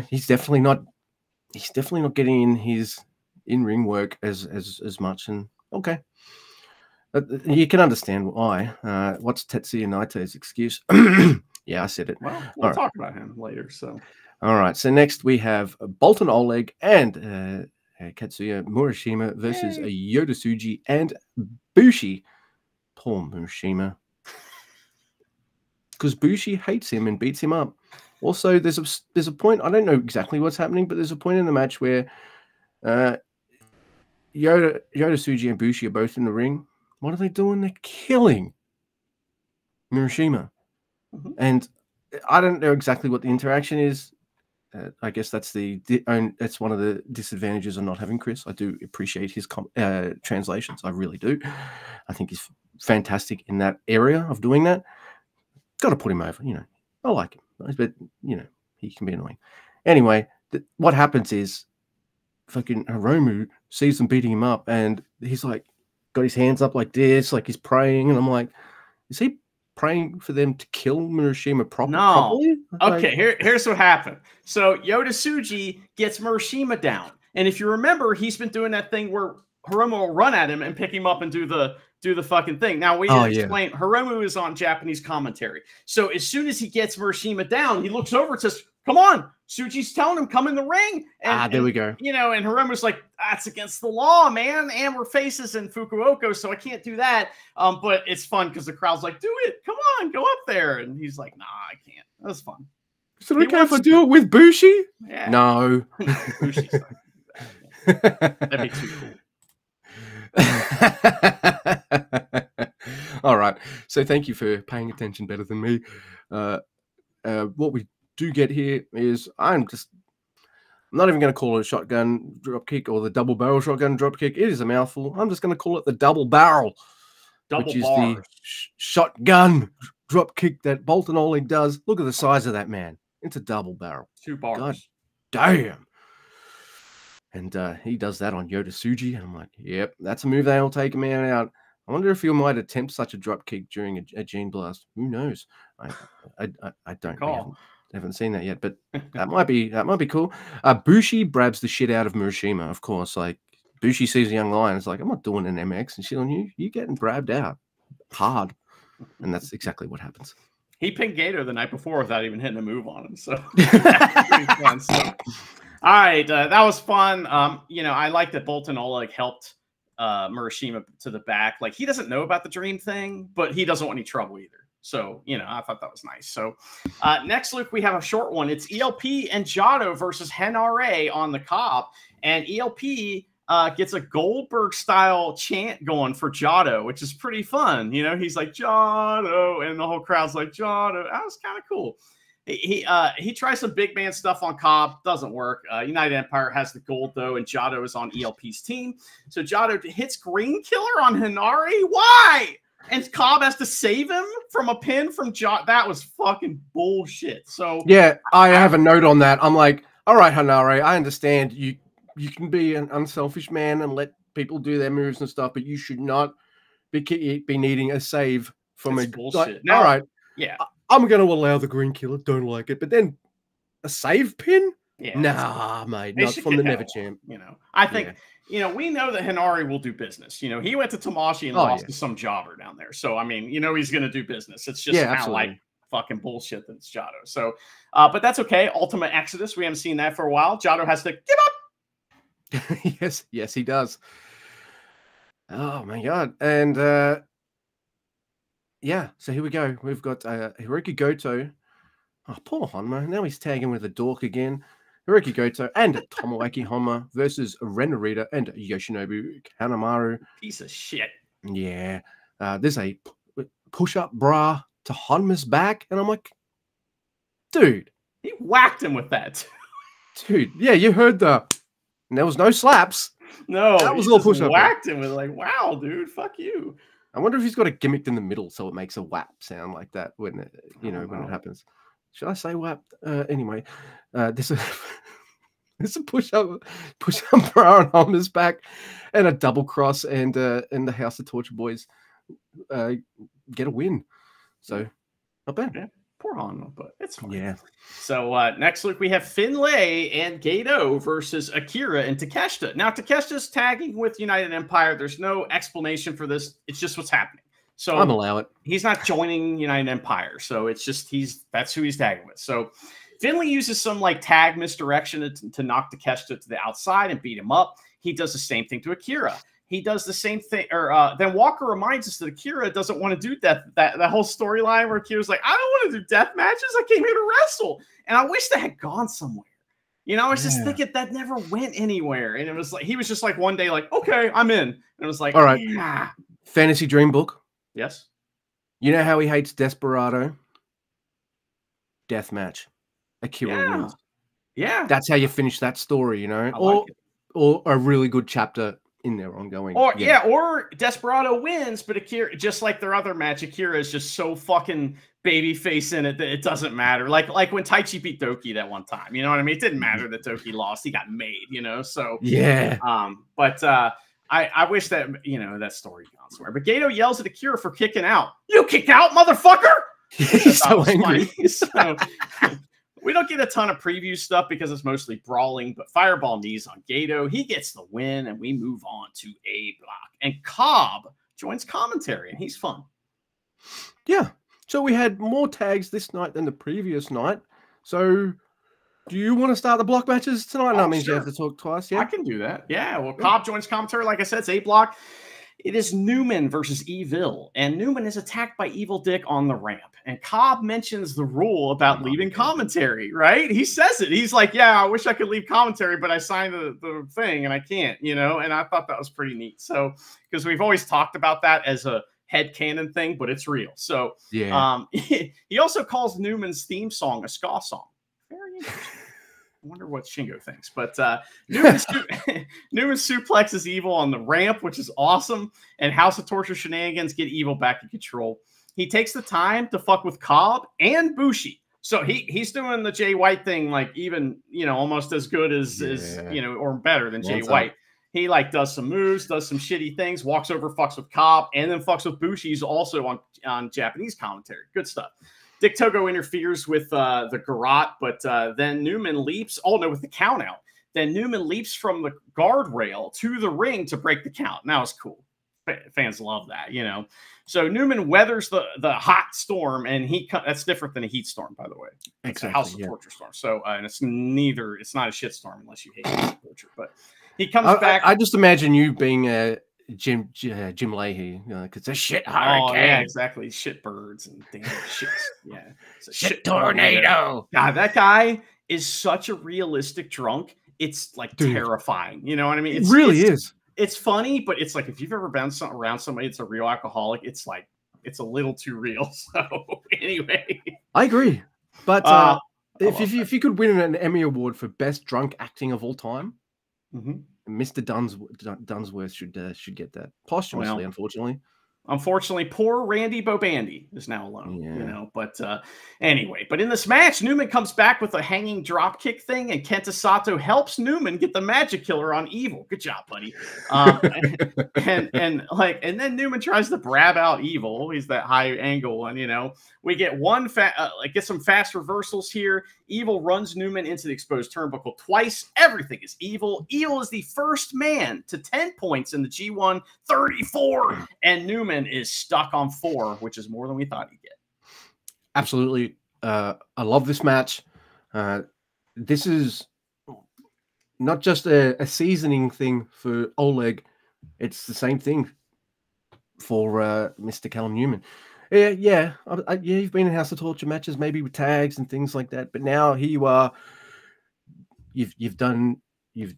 he's definitely not getting in his in-ring work as much. And okay, you can understand why. What's Tetsuya Naito's excuse? Yeah, I said it. Well, we'll talk about him later. So, all right. So next we have Bolton Oleg and Katsuya Murashima versus Yota Tsuji and Bushi. Poor Murashima, because Bushi hates him and beats him up. Also, there's a point. I don't know exactly what's happening, but there's a point in the match where Yota Tsuji and Bushi are both in the ring. What are they doing? They're killing Murashima. Mm-hmm. And I don't know exactly what the interaction is. I guess that's that's one of the disadvantages of not having Chris. I do appreciate his translations. I really do. I think he's fantastic in that area of doing that. Got to put him over. I like him, but he can be annoying. Anyway, what happens is fucking Hiromu sees them beating him up, and he's like got his hands up like this, like he's praying, and I'm like, is he praying for them to kill Murashima properly? Okay, here's what happened. So Yota Tsuji gets Murashima down, and if you remember, he's been doing that thing where Hiromu will run at him and pick him up and do the fucking thing. Now we didn't explain. Hiromu is on Japanese commentary, so as soon as he gets Murashima down, he looks over and says, "Come on." Tsuji's telling him, "Come in the ring." And, there we go. And Hiromu's like, "That's against the law, man. And we're faces in Fukuoka, so I can't do that." But it's fun because the crowd's like, "Do it. Come on, go up there." And he's like, "Nah, I can't." That was fun. Is it okay if I do it with Bushi? Yeah. No. Bushi's like, that'd be too cool. All right. So thank you for paying attention better than me. What we do get here is I'm not even going to call it a shotgun drop kick or the double barrel shotgun drop kick. It is a mouthful. I'm just going to call it the double barrel, which is the shotgun drop kick that Bolton Oleg does. Look at the size of that man. It's a double barrel. 2 bars. God damn. And he does that on Yota Tsuji, and I'm like, yep, that's a move that'll take a man out. I wonder if he might attempt such a drop kick during a Gene Blast. Who knows? I don't. Haven't seen that yet, but that might be cool. Bushi brabs the shit out of Murashima, of course. Like Bushi sees a young lion, it's like, I'm not doing an MX and shit on you. You're getting brabbed out hard, and that's exactly what happens. He pinned Gato the night before without even hitting a move on him. So, pretty fun. So, all right, that was fun. I like that Bolton Oleg helped Murashima to the back. Like, he doesn't know about the dream thing, but he doesn't want any trouble either. So, I thought that was nice. So, next, Luke, we have a short one. It's ELP and Jado versus Henare on the Cobb. And ELP gets a Goldberg-style chant going for Jado, which is pretty fun. He's like, Jado, and the whole crowd's like, Jado. That was kind of cool. He tries some big man stuff on Cobb. Doesn't work. United Empire has the gold, though, and Jado is on ELP's team. So Jado hits Green Killer on Henare. Why? And Cobb has to save him from a pin from Jado. That was fucking bullshit. So yeah, I have a note on that. I'm like, all right, Henare, I understand you can be an unselfish man and let people do their moves and stuff, but you should not be needing a save from it's bullshit. All right, yeah, I'm going to allow the Green Killer. Don't like it, but then a save pin? Yeah, nah, mate, not from the Never Champ. I think. Yeah. We know that Henare will do business. He went to Tamashi and lost to some jobber down there. So, I mean, he's going to do business. It's just kind of like fucking bullshit that it's Jado. So, but that's okay. Ultimate Exodus. We haven't seen that for a while. Jado has to give up. Yes, he does. Oh, my God. And, so here we go. We've got Hiroki Goto. Oh, poor Honma. Now he's tagging with a dork again. Hirooki Goto and Tomoaki Honma versus Ren Narita and Yoshinobu Kanemaru. Piece of shit. Yeah. There's a push-up bra to Honma's back, and I'm like, dude. He whacked him with that. Dude, yeah, you heard the... And there was no slaps. No, that was he all just push-up. Whacked him with like, wow, dude, fuck you. I wonder if he's got a gimmick in the middle so it makes a whap sound like that when it, when it happens. Should I say whap? Anyway, there's a push-up bra on Honma's back and a double cross, and the House of Torture Boys get a win. So not bad. Yeah. Poor Honma, but it's fine. Yeah. So next week we have Finlay and Gato versus Akira and Takeshita. Now Takeshita's tagging with United Empire. There's no explanation for this. It's just what's happening. So I'm allow it. He's not joining United Empire. So it's just that's who he's tagging with. So Finlay uses some like tag misdirection to knock Takeshita to the outside and beat him up. He does the same thing to Akira. He does the same thing, or then Walker reminds us that Akira doesn't want to do that whole storyline where Akira's like, I don't want to do death matches. I came here to wrestle. And I wish that had gone somewhere. I was just thinking that never went anywhere. And it was like, he was just like one day like, okay, I'm in. And it was like, all right. Yeah. Fantasy Dream Book. Yes. You know how he hates Desperado? Death match. Akira wins. Yeah. That's how you finish that story, or a really good chapter in there ongoing. Or Desperado wins, but Akira, just like their other match, Akira is just so fucking babyface in it that it doesn't matter. Like when Taichi beat Doki that one time, you know what I mean? It didn't matter that Doki lost; he got made, So yeah. But I wish that that story gone somewhere. But Gato yells at Akira for kicking out. You kick out, motherfucker! He's so angry. So, we don't get a ton of preview stuff because it's mostly brawling, but fireball knees on Gato. He gets the win, and we move on to A block. And Cobb joins commentary, and he's fun. Yeah. So we had more tags this night than the previous night. So do you want to start the block matches tonight? That means you have to talk twice. Yeah, I can do that. Yeah. Well, Cobb joins commentary. Like I said, it's A block. It is Newman versus Evil, and Newman is attacked by Evil Dick on the ramp. And Cobb mentions the rule about leaving commentary, right? He says it. He's like, yeah, I wish I could leave commentary, but I signed the thing and I can't, and I thought that was pretty neat. So, because we've always talked about that as a headcanon thing, but it's real. So, yeah. He also calls Newman's theme song a ska song. Very interesting. I wonder what Shingo thinks, but Newman suplexes Evil on the ramp, which is awesome. And House of Torture shenanigans get Evil back in control. He takes the time to fuck with Cobb and Bushi. So he's doing the Jay White thing, like even, almost as good as or better than Jay White. He does some moves, does some shitty things, walks over, fucks with Cobb, and then fucks with Bushi. He's also on Japanese commentary. Good stuff. Dick Togo interferes with the garrote, but then Newman leaps. Oh, no, with the count out. Then Newman leaps from the guardrail to the ring to break the count. Now it's cool. Fans love that, So Newman weathers the hot storm, and that's different than a heat storm, by the way. It's a House of Torture storm. So and it's not a shit storm unless you hate House of Torture. But he comes back. I just imagine you being Jim Leahy, because it's a shit hurricane. Oh, yeah, exactly. Shit birds and damn shit. Yeah, it's a shit tornado. God, that guy is such a realistic drunk. It's terrifying. You know what I mean? It really is. It's funny, but it's like if you've ever been around somebody that's a real alcoholic, it's a little too real. So anyway, I agree. But if you could win an Emmy Award for best drunk acting of all time, Mr. Dunsworth should get that posthumously. Unfortunately, poor Randy Bobandy is now alone. But anyway, but in this match, Newman comes back with a hanging drop kick thing, and Kenta Sato helps Newman get the magic killer on Evil. Good job, buddy. And then Newman tries to grab out Evil. He's that high angle one. We get get some fast reversals here. Evil runs Newman into the exposed turnbuckle twice. Everything is Evil. Evil is the first man to 10 points in the G1 34, and Newman is stuck on 4, which is more than we thought he'd get. Absolutely. I love this match. This is not just a seasoning thing for Oleg. It's the same thing for Mr. Callum Newman. Yeah, you've been in House of Torture matches, maybe with tags and things like that. But now here you are you've done your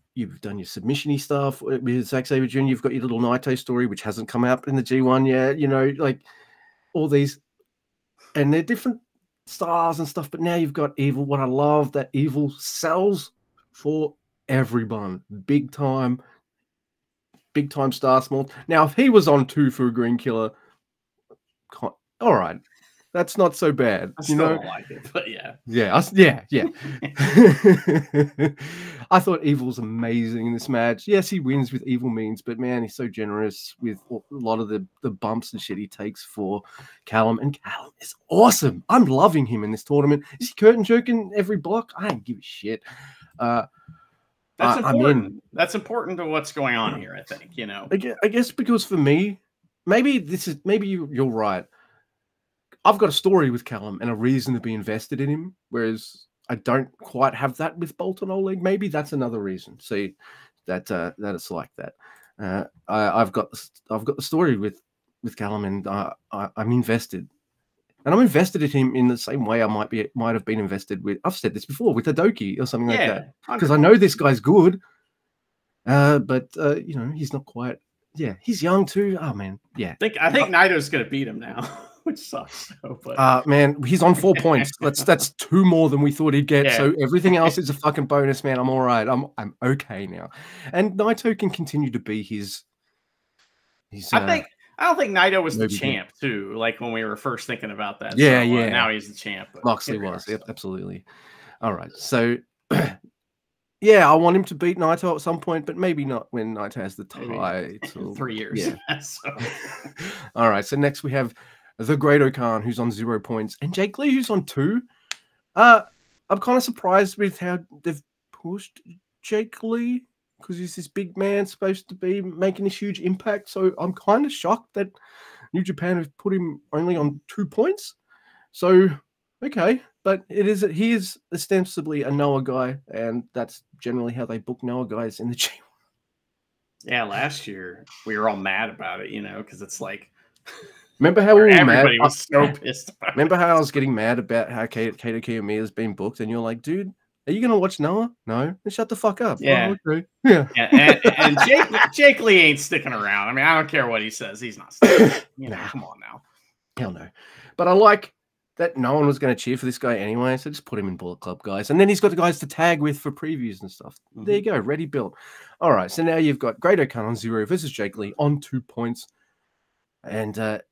submission-y stuff with Zack Sabre Jr. You've got your little Naito story, which hasn't come out in the G1 yet. You know, like all these, and they're different styles and stuff. But now you've got Evil. What I love, that Evil sells for everyone, big time star, small. Now, if he was on 2 for a Green Killer, all right, that's not so bad. I still don't like it, but yeah. Yeah. I thought Evil's amazing in this match. Yes, he wins with Evil means, but man, he's so generous with a lot of the bumps and shit he takes for Callum. And Callum is awesome. I'm loving him in this tournament. Is he curtain jerking every block? I don't give a shit. That's important. That's important to what's going on here, I think, you know. I guess because for me, maybe you're right. I've got a story with Callum and a reason to be invested in him, whereas I don't quite have that with Bolton Oleg. Maybe that's another reason. See, that it's like that. I've got the story with Callum, and I'm invested, and I'm invested in him in the same way I might have been invested with. I've said this before with Hadoki or something like that, because I know this guy's good, but you know, he's not quite. Yeah, he's young too. Oh man, yeah. I think Naito's gonna beat him now. Which sucks. So, but man, he's on 4 points. That's 2 more than we thought he'd get. Yeah. So everything else is a fucking bonus, man. I'm all right. I'm okay now. And Naito can continue to be his I don't think Naito was the champ too. Like when we were first thinking about that. Yeah, so, yeah. Now he's the champ. Moxley was. Yep, absolutely. All right. So yeah, I want him to beat Naito at some point, but maybe not when Naito has the title. 3 years. Yeah. So. All right. So next we have the Great Khan, who's on 0 points, and Jake Lee, who's on 2. I'm kind of surprised with how they've pushed Jake Lee, because he's this big man supposed to be making this huge impact. So I'm kind of shocked that New Japan have put him only on 2 points. So okay, but he is ostensibly a Noah guy, and that's generally how they book Noah guys in the G1. Yeah, last year we were all mad about it, you know, because it's like. Remember how everybody was so pissed about Remember how I was getting mad about how Kato Kiyomiya has been booked, and you're like, dude, are you going to watch Noah? No? Then shut the fuck up. Yeah. Oh, okay. Yeah. And Jake Lee ain't sticking around. I mean, I don't care what he says. He's not sticking. You know, come on now. Hell no. But I like that no one was going to cheer for this guy anyway, so just put him in Bullet Club, guys. And then he's got the guys to tag with for previews and stuff. Mm-hmm. There you go. Ready, built. All right. So now you've got Great Khan on 0 versus Jake Lee on 2 points. And,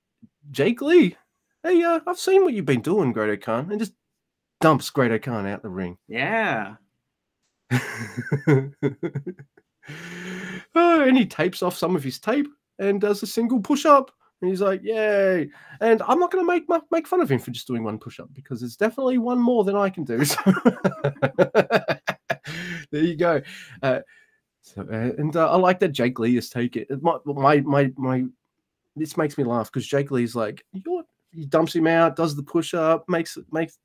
Jake Lee, hey, I've seen what you've been doing, Great Khan, and just dumps Great Khan out the ring. Yeah. And he tapes off some of his tape and does a single push-up. And he's like, yay. And I'm not going to make fun of him for just doing 1 push-up, because there's definitely 1 more than I can do. So there you go. I like that Jake Lee is taking it. This makes me laugh because Jake Lee's like, he dumps him out, does the push-up, makes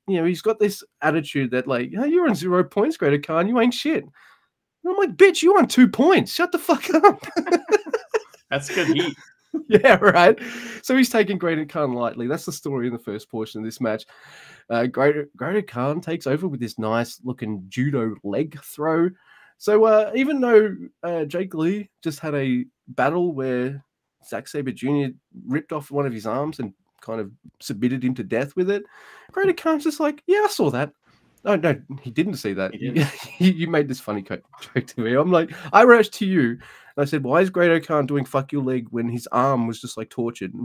you know, he's got this attitude that like, hey, you're on 0 points, Great Khan, you ain't shit. And I'm like, bitch, you on 2 points. Shut the fuck up. That's good heat. Yeah, right. So he's taking Great Khan lightly. That's the story in the first portion of this match. Great Khan takes over with this nice looking judo leg throw. So even though Jake Lee just had a battle where Zack Sabre Jr. ripped off one of his arms and kind of submitted him to death with it, Great Khan's just like, yeah, I saw that. Oh, no, he didn't see that. You made this funny joke to me. I'm like, I wrote to you, and I said, why is Great Khan doing fuck your leg when his arm was just like tortured?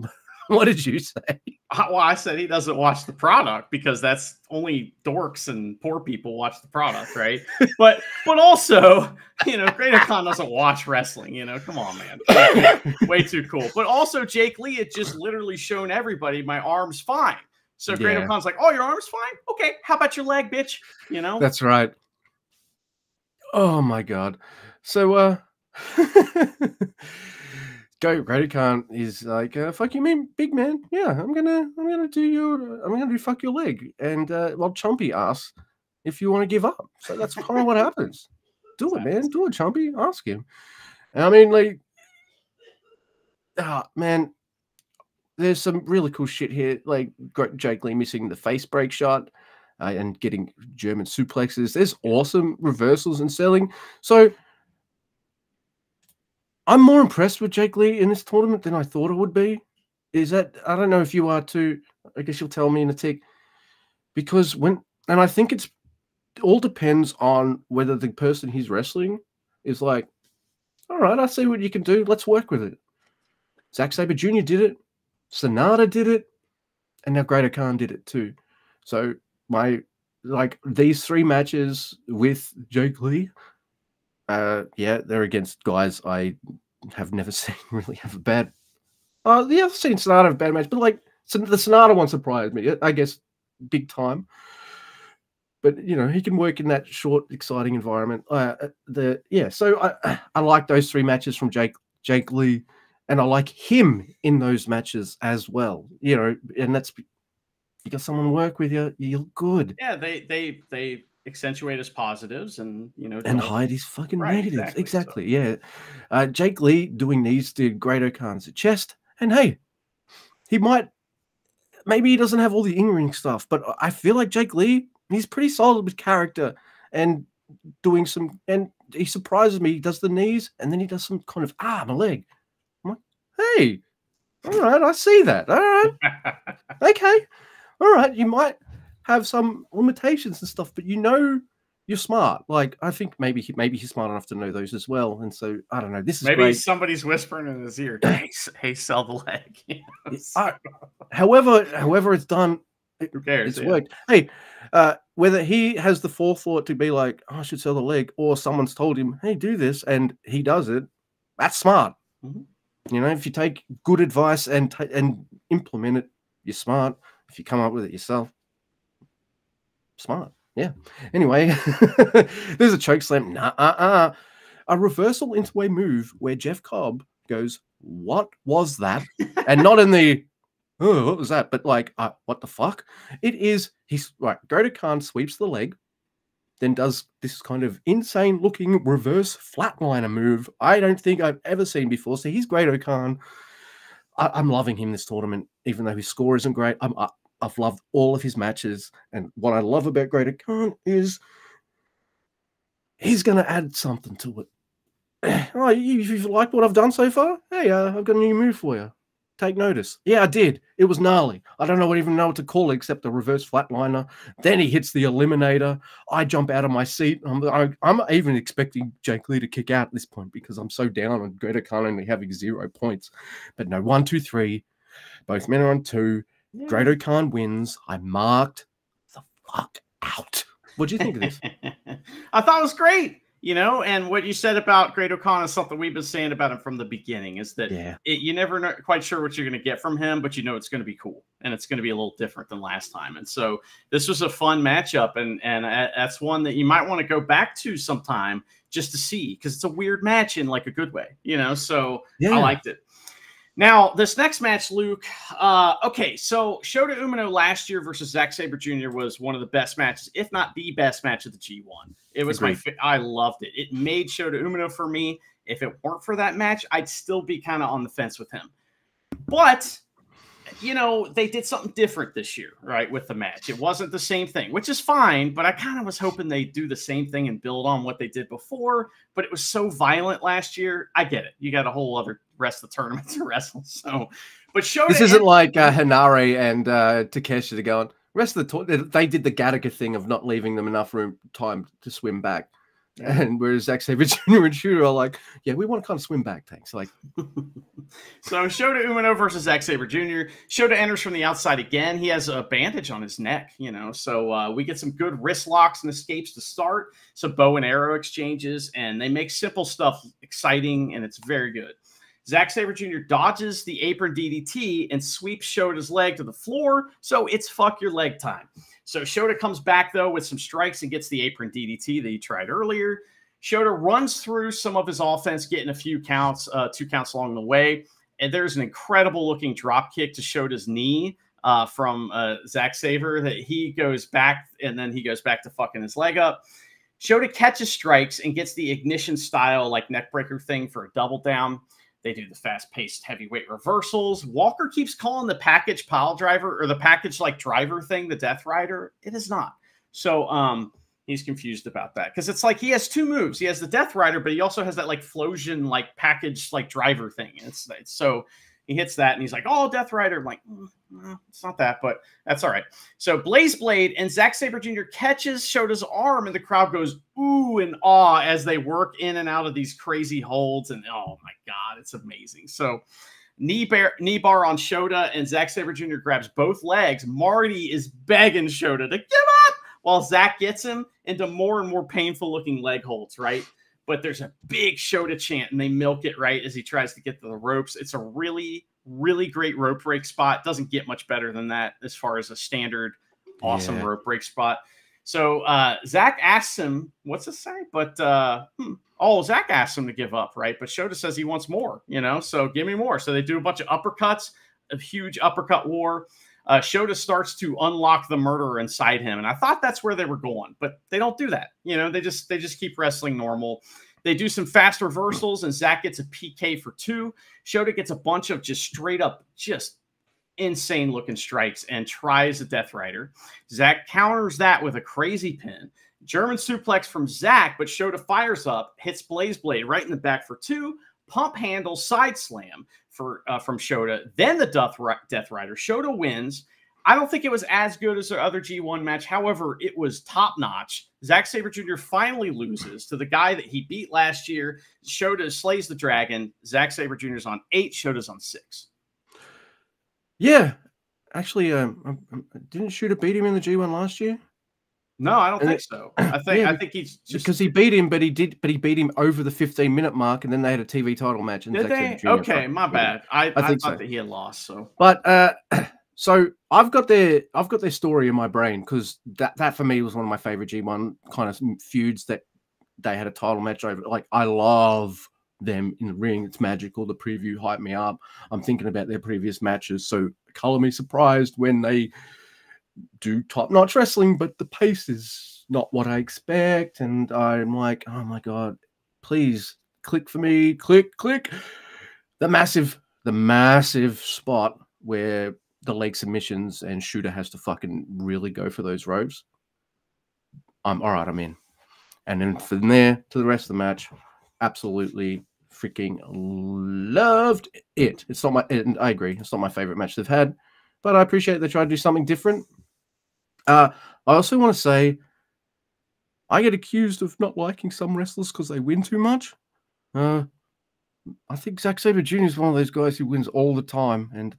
What did you say? Well, I said he doesn't watch the product because that's only dorks and poor people watch the product, right? but also, you know, Great Khan doesn't watch wrestling. You know, come on, man, way too cool. But also, Jake Lee had just literally shown everybody my arm's fine. So Great Khan's like, oh, your arm's fine? Okay, how about your leg, bitch? You know, that's right. Oh my god. So Great Khan is like, fuck you mean, big man? Yeah, I'm gonna do fuck your leg. And well, Chumpy asks if you want to give up. So that's kind of what happens. Do it, man. Do it, Chumpy. Ask him. And I mean, like, man, there's some really cool shit here. Like Jake Lee missing the face break shot. and getting German suplexes. There's awesome reversals and selling. So I'm more impressed with Jake Lee in this tournament than I thought it would be. Is that, I don't know if you are too. I guess you'll tell me in a tick. Because I think it all depends on whether the person he's wrestling is like, all right, I see what you can do. Let's work with it. Zack Sabre Jr. did it. Sonata did it. And now Great Khan did it too. So these 3 matches with Jake Lee, yeah, they're against guys I have never seen really have a bad. Yeah, I've seen Sonata have a bad match, but like the Sonata one surprised me, I guess, big time. But he can work in that short, exciting environment. So I like those 3 matches from Jake Lee, and I like him in those matches as well. And that's, you got someone to work with you, you're good. Yeah, they accentuate his positives and and hide his fucking negatives. Exactly. So. Yeah. Jake Lee doing these to Great Khan's chest, and hey, maybe he doesn't have all the in-ring stuff, but I feel like Jake Lee, he's pretty solid with character and doing some, and he surprises me. He does the knees and then he does some kind of my leg. I'm like, hey, all right, I see that. All right. Okay. All right. You might have some limitations and stuff, but you're smart. Like, I think maybe he's smart enough to know those as well. And so I don't know. This is maybe great. Somebody's whispering in his ear. Hey, sell the leg. However it's done, who cares? It's worked. Hey, whether he has the forethought to be like, I should sell the leg, or someone's told him, hey, do this, and he does it, that's smart. Mm-hmm. If you take good advice and implement it, you're smart. If you come up with it yourself, smart. Yeah. Anyway, there's a choke slam. A reversal into a move where Jeff Cobb goes, what was that? And not in the, oh, what was that? But like, what the fuck? It is, he's right. Great Khan sweeps the leg, then does this kind of insane looking reverse flatliner move I don't think I've ever seen before. So he's Great Khan. I'm loving him this tournament, even though his score isn't great. I've loved all of his matches. And what I love about Great Khan is he's going to add something to it. Oh, you like what I've done so far? Hey, I've got a new move for you. Take notice. Yeah, I did. It was gnarly. I don't even know what to call it except a reverse flatliner. Then he hits the eliminator. I jump out of my seat. I'm even expecting Jake Lee to kick out at this point because I'm so down on Great Khan only having 0 points. But no, 1, 2, 3. Both men are on 2. Yeah. Great Khan wins. I marked the fuck out. What do you think of this? I thought it was great. And what you said about Great Khan is something we've been saying about him from the beginning, is that you never know quite sure what you're going to get from him, but it's going to be cool and it's going to be a little different than last time. And so this was a fun matchup, and that's one that you might want to go back to sometime just to see, because it's a weird match in like a good way, so yeah. I liked it. Now, this next match, Luke, okay, so Shota Umino last year versus Zack Sabre Jr. was one of the best matches, if not the best match of the G1. It was I loved it. It made Shota Umino for me. If it weren't for that match, I'd still be kind of on the fence with him. But, they did something different this year, right, with the match. It wasn't the same thing, which is fine, but I kind of was hoping they'd do the same thing and build on what they did before, but it was so violent last year. I get it. You got a whole other rest of the tournament to wrestle. So, but Shota, this isn't like Hanare and Takeshi to go on. Rest of the they did the Gattaca thing of not leaving them enough time to swim back. Yeah. And whereas Zack Sabre Jr. and Shooter are like, yeah, we want to kind of swim back, thanks. Like, so Shota Umino versus Zack Sabre Jr. Shota enters from the outside again. He has a bandage on his neck, so we get some good wrist locks and escapes to start. Some bow and arrow exchanges, and they make simple stuff exciting, and it's very good. Zack Sabre Jr. dodges the apron DDT and sweeps Shota's leg to the floor, so it's fuck your leg time. So Shota comes back, though, with some strikes and gets the apron DDT that he tried earlier. Shota runs through some of his offense, getting a few counts, 2 counts along the way. And there's an incredible-looking drop kick to Shota's knee from Zack Sabre that he goes back, and then he goes back to fucking his leg up. Shota catches strikes and gets the ignition-style, like, neckbreaker thing for a double down. They do the fast-paced heavyweight reversals. Walker keeps calling the package pile driver or the package like driver thing the Death Rider. It is not. So he's confused about that because it's like he has two moves. He has the Death Rider, but he also has that like Flosion like package like driver thing. It's so he hits that and he's like, "Oh, Death Rider." I'm like, it's not that, but that's all right. So Blaze Blade and Zack Sabre Jr. catches Shota's arm, and the crowd goes ooh and awe as they work in and out of these crazy holds. And oh my god, it's amazing. So knee bar on Shota, and Zack Sabre Jr. grabs both legs. Marty is begging Shota to give up while Zack gets him into more and more painful looking leg holds, right? But there's a big Shota chant, and they milk it right as he tries to get to the ropes. It's a really, really great rope break spot. Doesn't get much better than that as far as a standard awesome rope break spot. So Zack asks him, what's it say? But Zack asks him to give up, right? But Shota says he wants more, so give me more. So they do a bunch of uppercuts, a huge uppercut war. Shota starts to unlock the murderer inside him, and I thought that's where they were going, but they don't do that. They just keep wrestling normal. They do some fast reversals, and Zack gets a PK for 2. Shota gets a bunch of just straight up, just insane looking strikes and tries a Death Rider. Zack counters that with a crazy pin. German suplex from Zack, but Shota fires up, hits Blaze Blade right in the back for 2. Pump handle side slam from Shota. Then the Death Rider. Shota wins. I don't think it was as good as their other G1 match. However, it was top notch. Zack Sabre Jr. finally loses to the guy that he beat last year. Shota slays the dragon. Zack Sabre Jr. is on 8. Shota's on 6. Yeah, actually, didn't Shota beat him in the G1 last year? No, I don't think so. I think he's just because he beat him, but he beat him over the 15-minute mark, and then they had a TV title match. And did they? Okay, my bad. I thought that he had lost. But so I've got their story in my brain because that for me was one of my favorite G1 kind of feuds that they had a title match over. Like I love them in the ring. It's magical. The preview hyped me up. I'm thinking about their previous matches, so color me surprised when they do top-notch wrestling, but the pace is not what I expect, and I'm like, oh my god, please click for me, click. The massive spot where the leg submissions and Shota has to fucking really go for those ropes. I'm all right, I'm in. And then from there to the rest of the match, absolutely freaking loved it. It's not my, and I agree, it's not my favorite match they've had, but I appreciate they tried to do something different. I also want to say I get accused of not liking some wrestlers because they win too much. I think Zack Sabre Jr. is one of those guys who wins all the time, and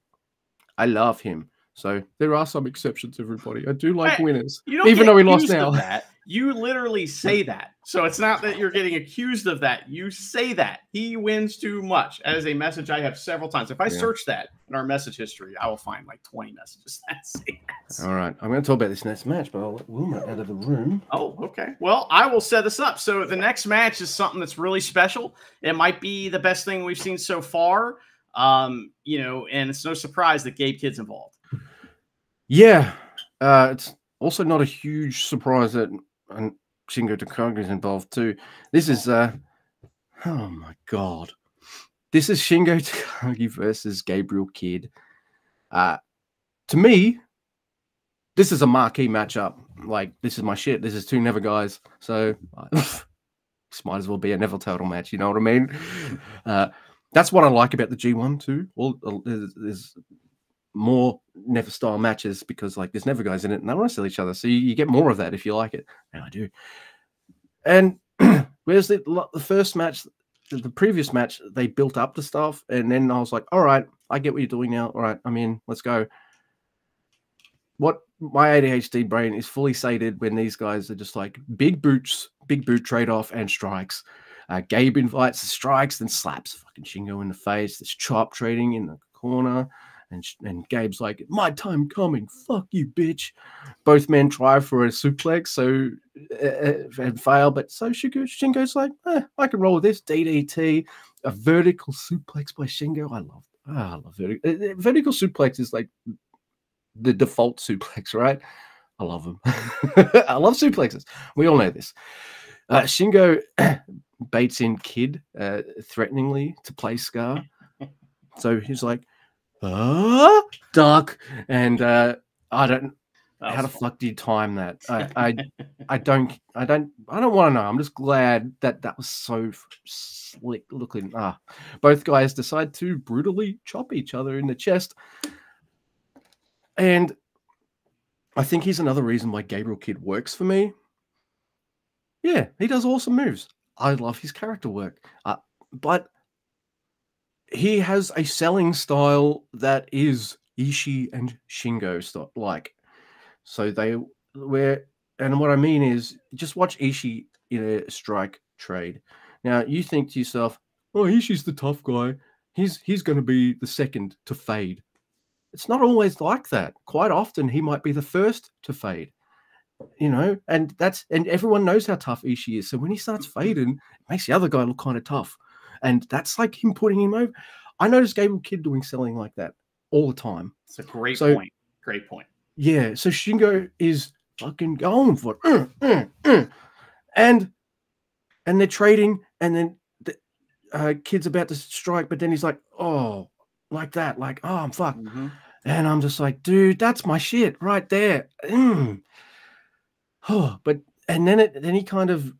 I love him. So there are some exceptions, everybody. I do like winners, even though he lost now. You literally say that. So it's not that you're getting accused of that. You say that. He wins too much. As a message I have several times. If I search that in our message history, I will find like 20 messages that say that. All right. I'm going to talk about this next match, but I'll let Wilma out of the room. Oh, okay. Well, I will set this up. So the next match is something that's really special. It might be the best thing we've seen so far. And it's no surprise that Gabe Kidd's involved. Yeah. It's also not a huge surprise that Shingo Takagi is involved too. This is oh my god, this is Shingo Takagi versus Gabriel Kidd. To me, this is a marquee matchup. Like, this is my shit. This is two Never guys, so this might as well be a Never title match. You know what I mean? That's what I like about the G1 too. There's more Never style matches because like there's Never guys in it and they wrestle each other, so you get more of that if you like it, and I do. And whereas the first match, the previous match, they built up the stuff, and then I was like, all right, I get what you're doing now. All right, I'm in. Let's go. What my ADHD brain is fully sated when these guys are just like big boot trade off and strikes. Gabe invites the strikes, then slaps fucking Shingo in the face. There's chop trading in the corner. And Gabe's like, my time coming, fuck you, bitch. Both men try for a suplex, so and fail, but so Shingo's like, I can roll with this. DDT, a vertical suplex by Shingo. I love vertical. Vertical suplex is like the default suplex, right? I love them. I love suplexes. We all know this. Shingo baits in Kidd threateningly to play Scar. So he's like, duck, and how the fuck do you time that? I don't want to know. I'm just glad that that was so slick looking. Both guys decide to brutally chop each other in the chest, and I think here's another reason why Gabriel Kidd works for me. Yeah, he does awesome moves. I love his character work, but he has a selling style that is Ishii and Shingo like. So they where, and what I mean is, just watch Ishii in a strike trade. Now you think to yourself, "Oh, Ishii's the tough guy. He's going to be the second to fade." It's not always like that. Quite often, he might be the first to fade. And everyone knows how tough Ishii is. So when he starts fading, it makes the other guy look kind of tough, and that's like him putting him over. I noticed Gabriel Kidd doing selling like that all the time. It's a great point. Great point. Yeah, so Shingo is fucking going for it. And they're trading, and then the Kid's about to strike, but then he's like, oh, like that, like, oh, I'm fucked. Mm-hmm. And I'm just like, dude, that's my shit right there. Oh, and then he kind of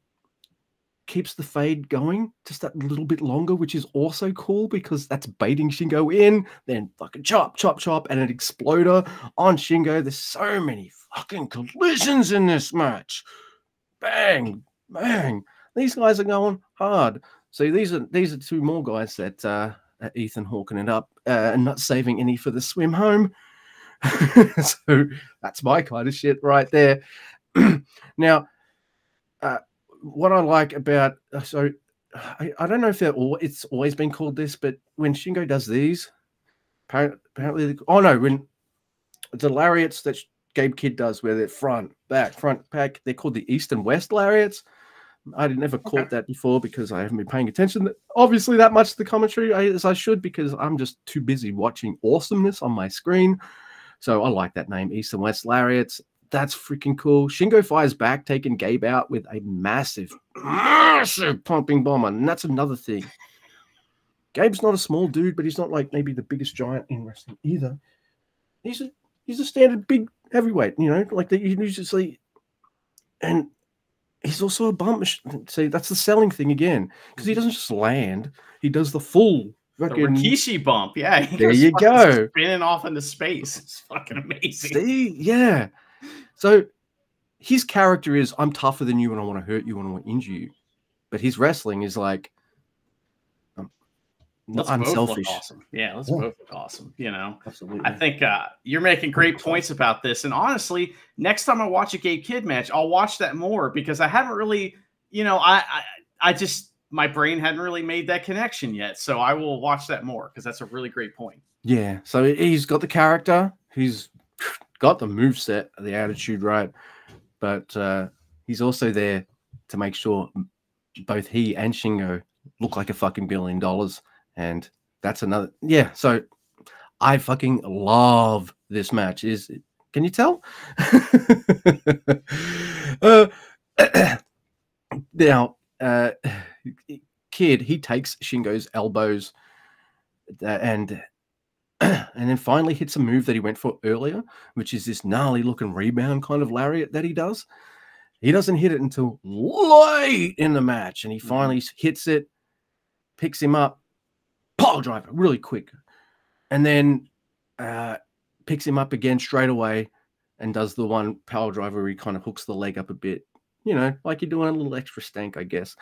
keeps the fade going just that little bit longer, which is also cool because that's baiting Shingo in, then fucking chop, chop, chop, and an exploder on Shingo. There's so many fucking collisions in this match. Bang, bang. These guys are going hard. So these are two more guys that Ethan hawking it up and not saving any for the swim home. So that's my kind of shit right there. Now, what I like about I don't know if it's always been called this, but when Shingo does these, apparently, when the lariats that Gabe Kidd does, where they're front, back, they're called the East and West lariats. I never caught that before because I haven't been paying attention, obviously, that much to the commentary as I should, because I'm just too busy watching awesomeness on my screen. So I like that name, East and West lariats. That's freaking cool. Shingo fires back, taking Gabe out with a massive pumping bomber. And that's another thing. Gabe's not a small dude, but he's not like maybe the biggest giant in wrestling either. He's a standard big heavyweight, like they usually. And he's also a bump. See, that's the selling thing again, because he doesn't just land; he does the full fucking Rikishi bump. Yeah, there you go, spinning off into space. It's fucking amazing. See, yeah. So his character is, I'm tougher than you and I want to hurt you and I want to injure you. But his wrestling is like, I'm selfish. Awesome. Yeah, let's both look awesome. Absolutely. I think you're making great points about this. And honestly, next time I watch a Gabe Kidd match, I'll watch that more because I haven't really, I just, my brain hadn't really made that connection yet. So I will watch that more because that's a really great point. Yeah. So he's got the character. He's got the moveset, the attitude right, but he's also there to make sure both he and Shingo look like a fucking $1 billion, and that's another. Yeah, so I fucking love this match. Can you tell? Now, Kidd, he takes Shingo's elbows and then finally hits a move that he went for earlier, which is this gnarly looking rebound kind of lariat that he does. He doesn't hit it until late in the match, and he finally hits it, picks him up, pile driver really quick, and then picks him up again straight away and does the one power driver where he kind of hooks the leg up a bit, like you're doing a little extra stank, I guess.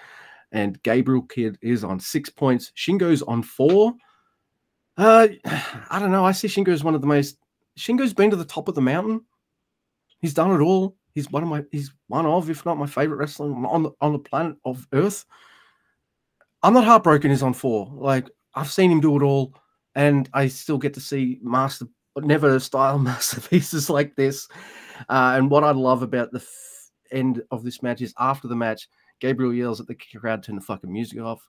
And Gabriel Kidd is on 6 points. Shingo's on 4. I don't know. I see Shingo as one of the most. Shingo's been to the top of the mountain. He's done it all. He's one of, if not my favorite wrestler on the planet of Earth. I'm not heartbroken he's on 4. Like, I've seen him do it all, and I still get to see never style masterpieces like this. And what I love about the end of this match is after the match, Gabriel yells at the crowd, turn the fucking music off,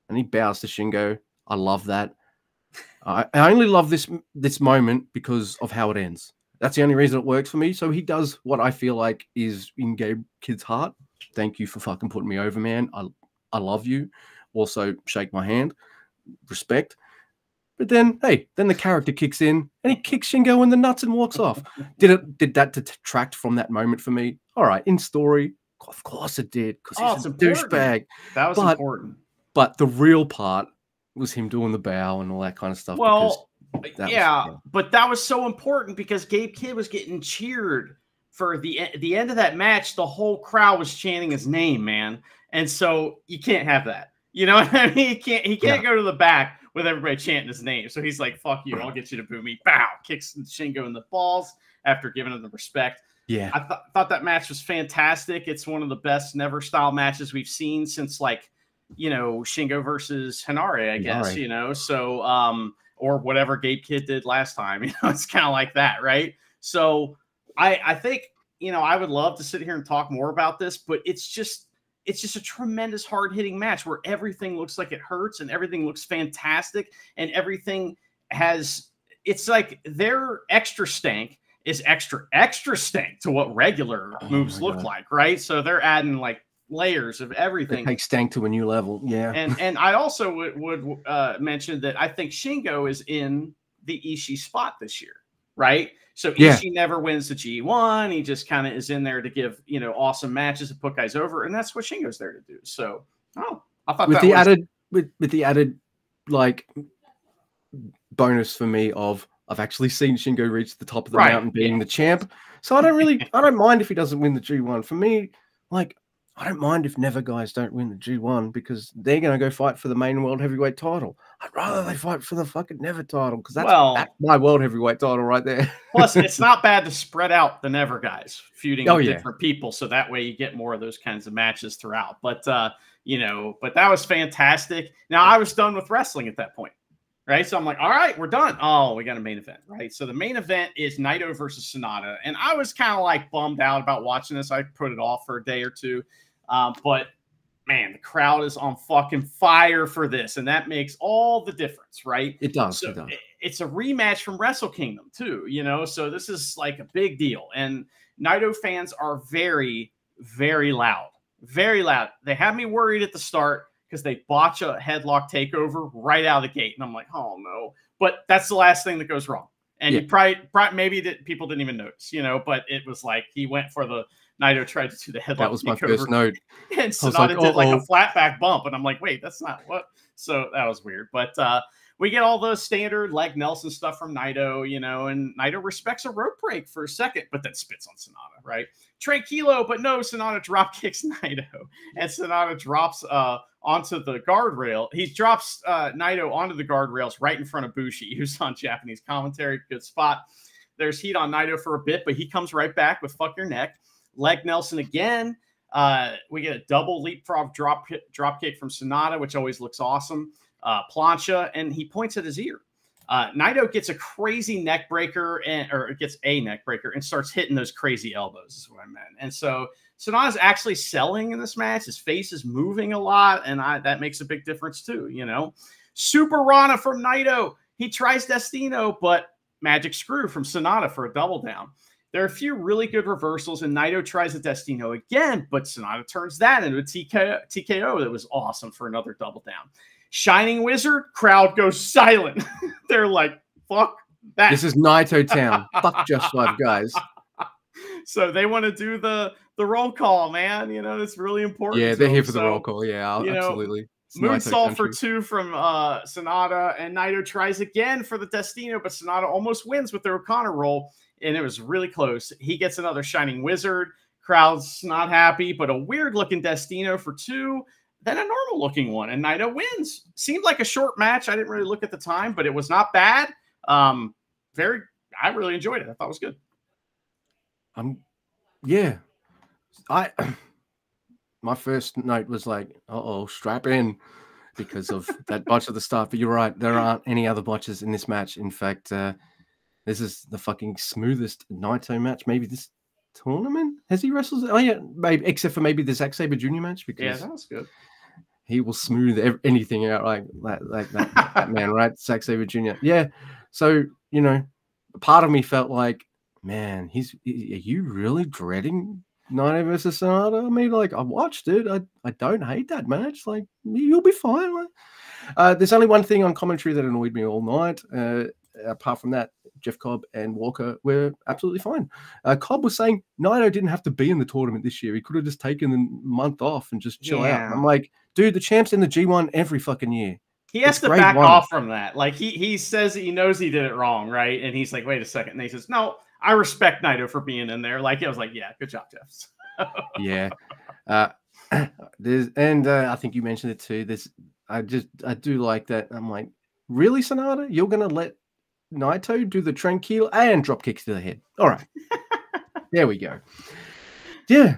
and he bows to Shingo. I love that. I only love this moment because of how it ends. That's the only reason it works for me. So he does what I feel like is in Gabe Kidd's heart. Thank you for fucking putting me over, man. I love you. Also, shake my hand. Respect. But then, hey, then the character kicks in and he kicks Shingo in the nuts and walks off. Did that detract from that moment for me? All right, in story, of course it did, because he's a douchebag. That was important. But the real part was him doing the bow and all that kind of stuff. Well, but that was so important because Gabe Kidd was getting cheered for the end of that match. The whole crowd was chanting his name, man, and so you can't have that. You know what I mean? He can't go to the back with everybody chanting his name. So he's like, "Fuck you! I'll get you to boo me." Bow, kicks Shingo in the balls after giving him the respect. Yeah, I thought that match was fantastic. It's one of the best Never style matches we've seen since, like, you know, Shingo versus Hinare, I guess, you know, so, or whatever Gabe Kidd did last time, you know, it's kind of like that, right? So I think, you know, I would love to sit here and talk more about this, but it's just a tremendous hard hitting match where everything looks like it hurts and everything looks fantastic and everything it's like their extra stank is extra stank to what regular moves look like, right? So they're adding like layers of everything. They take stank to a new level. Yeah. And I also would mention that I think Shingo is in the Ishii spot this year, right? So Ishii never wins the G1. He just kind of is in there to give, you know, awesome matches and put guys over, and that's what Shingo's there to do. So, I thought with the added like bonus for me of I've actually seen Shingo reach the top of the mountain being the champ. So I don't mind if he doesn't win the G1. For me, like, I don't mind if Never guys don't win the G1 because they're going to go fight for the main world heavyweight title. I'd rather they fight for the fucking Never title because that's my world heavyweight title right there. Plus, it's not bad to spread out the Never guys feuding with different people, so that way you get more of those kinds of matches throughout. But you know, but that was fantastic. Now I was done with wrestling at that point. Right. So I'm like, all right, we're done. Oh, we got a main event. Right. So the main event is Naito versus Sonata. And I was kind of like bummed out about watching this. I put it off for a day or two. But man, the crowd is on fucking fire for this. And that makes all the difference. Right. It does. So it's a rematch from Wrestle Kingdom, too. You know, so this is like a big deal. And Naito fans are very, very loud. Very loud. They had me worried at the start, because they botch a headlock takeover right out of the gate. And I'm like, oh, no. But that's the last thing that goes wrong. And you probably maybe people didn't even notice, you know, but it was like he went for the Naito tried to do the headlock. That was my first note. And Sonata did like a flat back bump. And I'm like, wait, that's not what. So that was weird. But we get all the standard leg Nelson stuff from Naito, you know, and Naito respects a rope break for a second, but then spits on Sonata, right? Tranquilo, but no, Sonata drop kicks Naito. And Sonata drops onto the guardrail. He drops Naito onto the guardrails right in front of Bushi, who's on Japanese commentary. Good spot. There's heat on Naito for a bit, but he comes right back with fuck your neck. Leg Nelson again. We get a double leapfrog drop kick from Sonata, which always looks awesome. Plancha, and he points at his ear. Naito gets a crazy neck breaker or gets a neck breaker and starts hitting those crazy elbows is what I meant. And so Sonata's actually selling in this match. His face is moving a lot, and that makes a big difference too, you know. Super Rana from Naito. He tries Destino, but magic screw from Sonata for a double down. There are a few really good reversals, and Naito tries a Destino again, but Sonata turns that into a TKO that was awesome for another double down. Shining Wizard, crowd goes silent. They're like, fuck that. This is Naito Town. Fuck Just 5 Guys. So they want to do the roll call, man. You know, it's really important. Yeah, they're here for the roll call. Yeah, absolutely. Moonsault for 2 from Sonata, and Naito tries again for the Destino, but Sonata almost wins with the O'Connor roll, and it was really close. He gets another Shining Wizard. Crowd's not happy, but a weird-looking Destino for 2. Then a normal looking one, and Naito wins. Seemed like a short match. I didn't really look at the time, but it was not bad. I really enjoyed it. I thought it was good. Yeah. My first note was like, strap in because of that botch of the start. But you're right, there aren't any other botches in this match. In fact, this is the fucking smoothest Naito match maybe this tournament. Has he wrestled? Oh yeah, maybe except for maybe the Zack Sabre Jr. match, because that was good. He will smooth anything out like that man, right? Zack Sabre Jr. Yeah. So, you know, part of me felt like, man, are you really dreading Naito versus Sonata? I mean, like, I watched it. I don't hate that match. Like, you'll be fine. Like, There's only one thing on commentary that annoyed me all night. Apart from that, Jeff Cobb and Walker were absolutely fine. Cobb was saying Naito didn't have to be in the tournament this year. He could have just taken a month off and just chill out. And I'm like, dude, the champ's in the G1 every fucking year. He has to back off from that. Like he says he knows he did it wrong, right? And he's like, wait a second. And he says, no, I respect Naito for being in there. Like I was like, yeah, good job, Jeff. Yeah. I think you mentioned it too. I do like that. I'm like, really, Sonata? You're gonna let Naito do the tranquil and drop kicks to the head? All right. There we go. Yeah.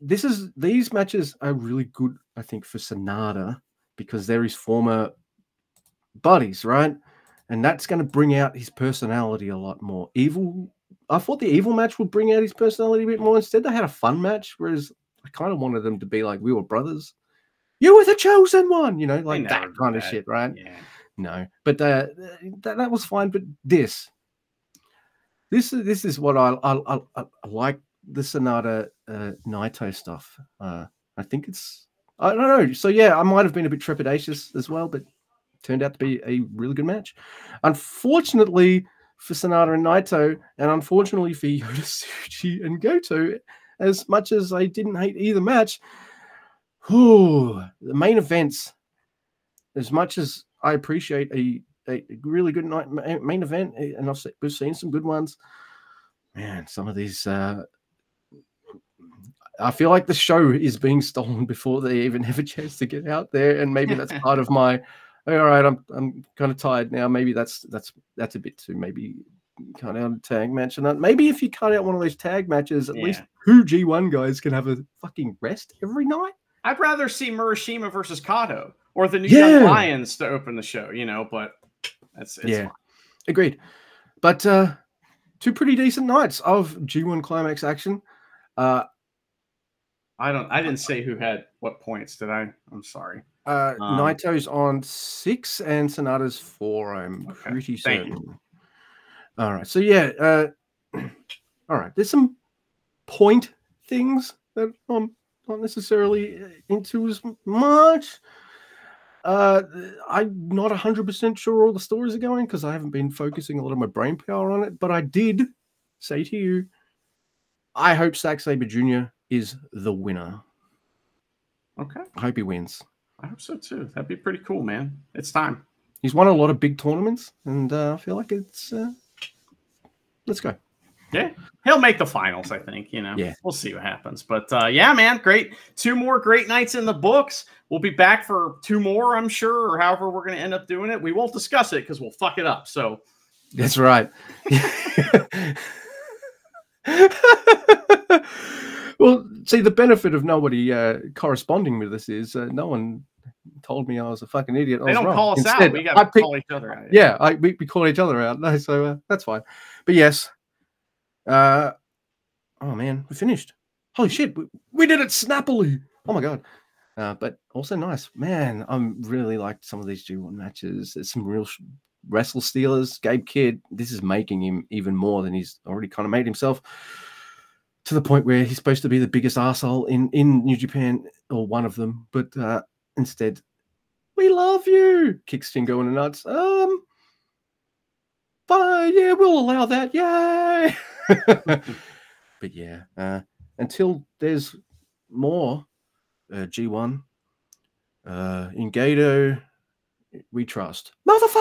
These matches are really good, I think, for Sonata because they're his former buddies, right? And that's going to bring out his personality a lot more. I thought the Evil match would bring out his personality a bit more. Instead, they had a fun match, whereas I kind of wanted them to be like, we were brothers. You were the chosen one, like that kind of shit, right? Yeah. No, but that was fine. But this is what I like, the Sonata Naito stuff. I think I don't know. So yeah, I might have been a bit trepidatious as well, but turned out to be a really good match. Unfortunately for Sonata and Naito, and unfortunately for Yota Tsuji and Goto, as much as I didn't hate either match, the main events, as much as I appreciate a really good main event, and we've seen some good ones, man, some of these, I feel like the show is being stolen before they even have a chance to get out there, and maybe that's part of my, all right, I'm kind of tired now. Maybe that's a bit too, maybe cut out a tag match. And maybe if you cut out one of those tag matches, at least 2 G1 guys can have a fucking rest every night. I'd rather see Murashima versus Kato or the New Young Lions to open the show, but it's fine. Agreed. But 2 pretty decent nights of G1 Climax action. I didn't say who had what points, did I? I'm sorry. Naito's on 6 and Sonata's 4, I'm pretty certain. All right. So yeah, all right. There's some point things that I'm not necessarily into as much. I'm not 100% sure all the stories are going because I haven't been focusing a lot of my brain power on it, but I did say to you, I hope Zack Sabre Jr. is the winner. Okay. I hope he wins. I hope so too. That'd be pretty cool, man. It's time. He's won a lot of big tournaments, and I feel like it's let's go. Yeah, he'll make the finals, I think. Yeah, we'll see what happens. But yeah, man, great. 2 more great nights in the books. We'll be back for 2 more, I'm sure, or however we're going to end up doing it. We won't discuss it because we'll fuck it up. So that's right. Well, see, the benefit of nobody corresponding with us is no one told me I was a fucking idiot. They don't call us Instead, out. We got to call each other out. Yeah, we call each other out. No, so that's fine. But yes. Oh, man, we finished. Holy shit. We did it snappily. Oh, my God. But also nice. Man, I'm really liked some of these G1 matches. There's some real wrestle stealers. Gabe Kidd, this is making him even more than he's already kind of made himself, to the point where he's supposed to be the biggest arsehole in New Japan, or one of them. But instead, we love you. Kicks Shingo in the nuts. Fine, yeah, we'll allow that. Yay! But yeah, until there's more G1 in Gato, we trust. Motherfucker!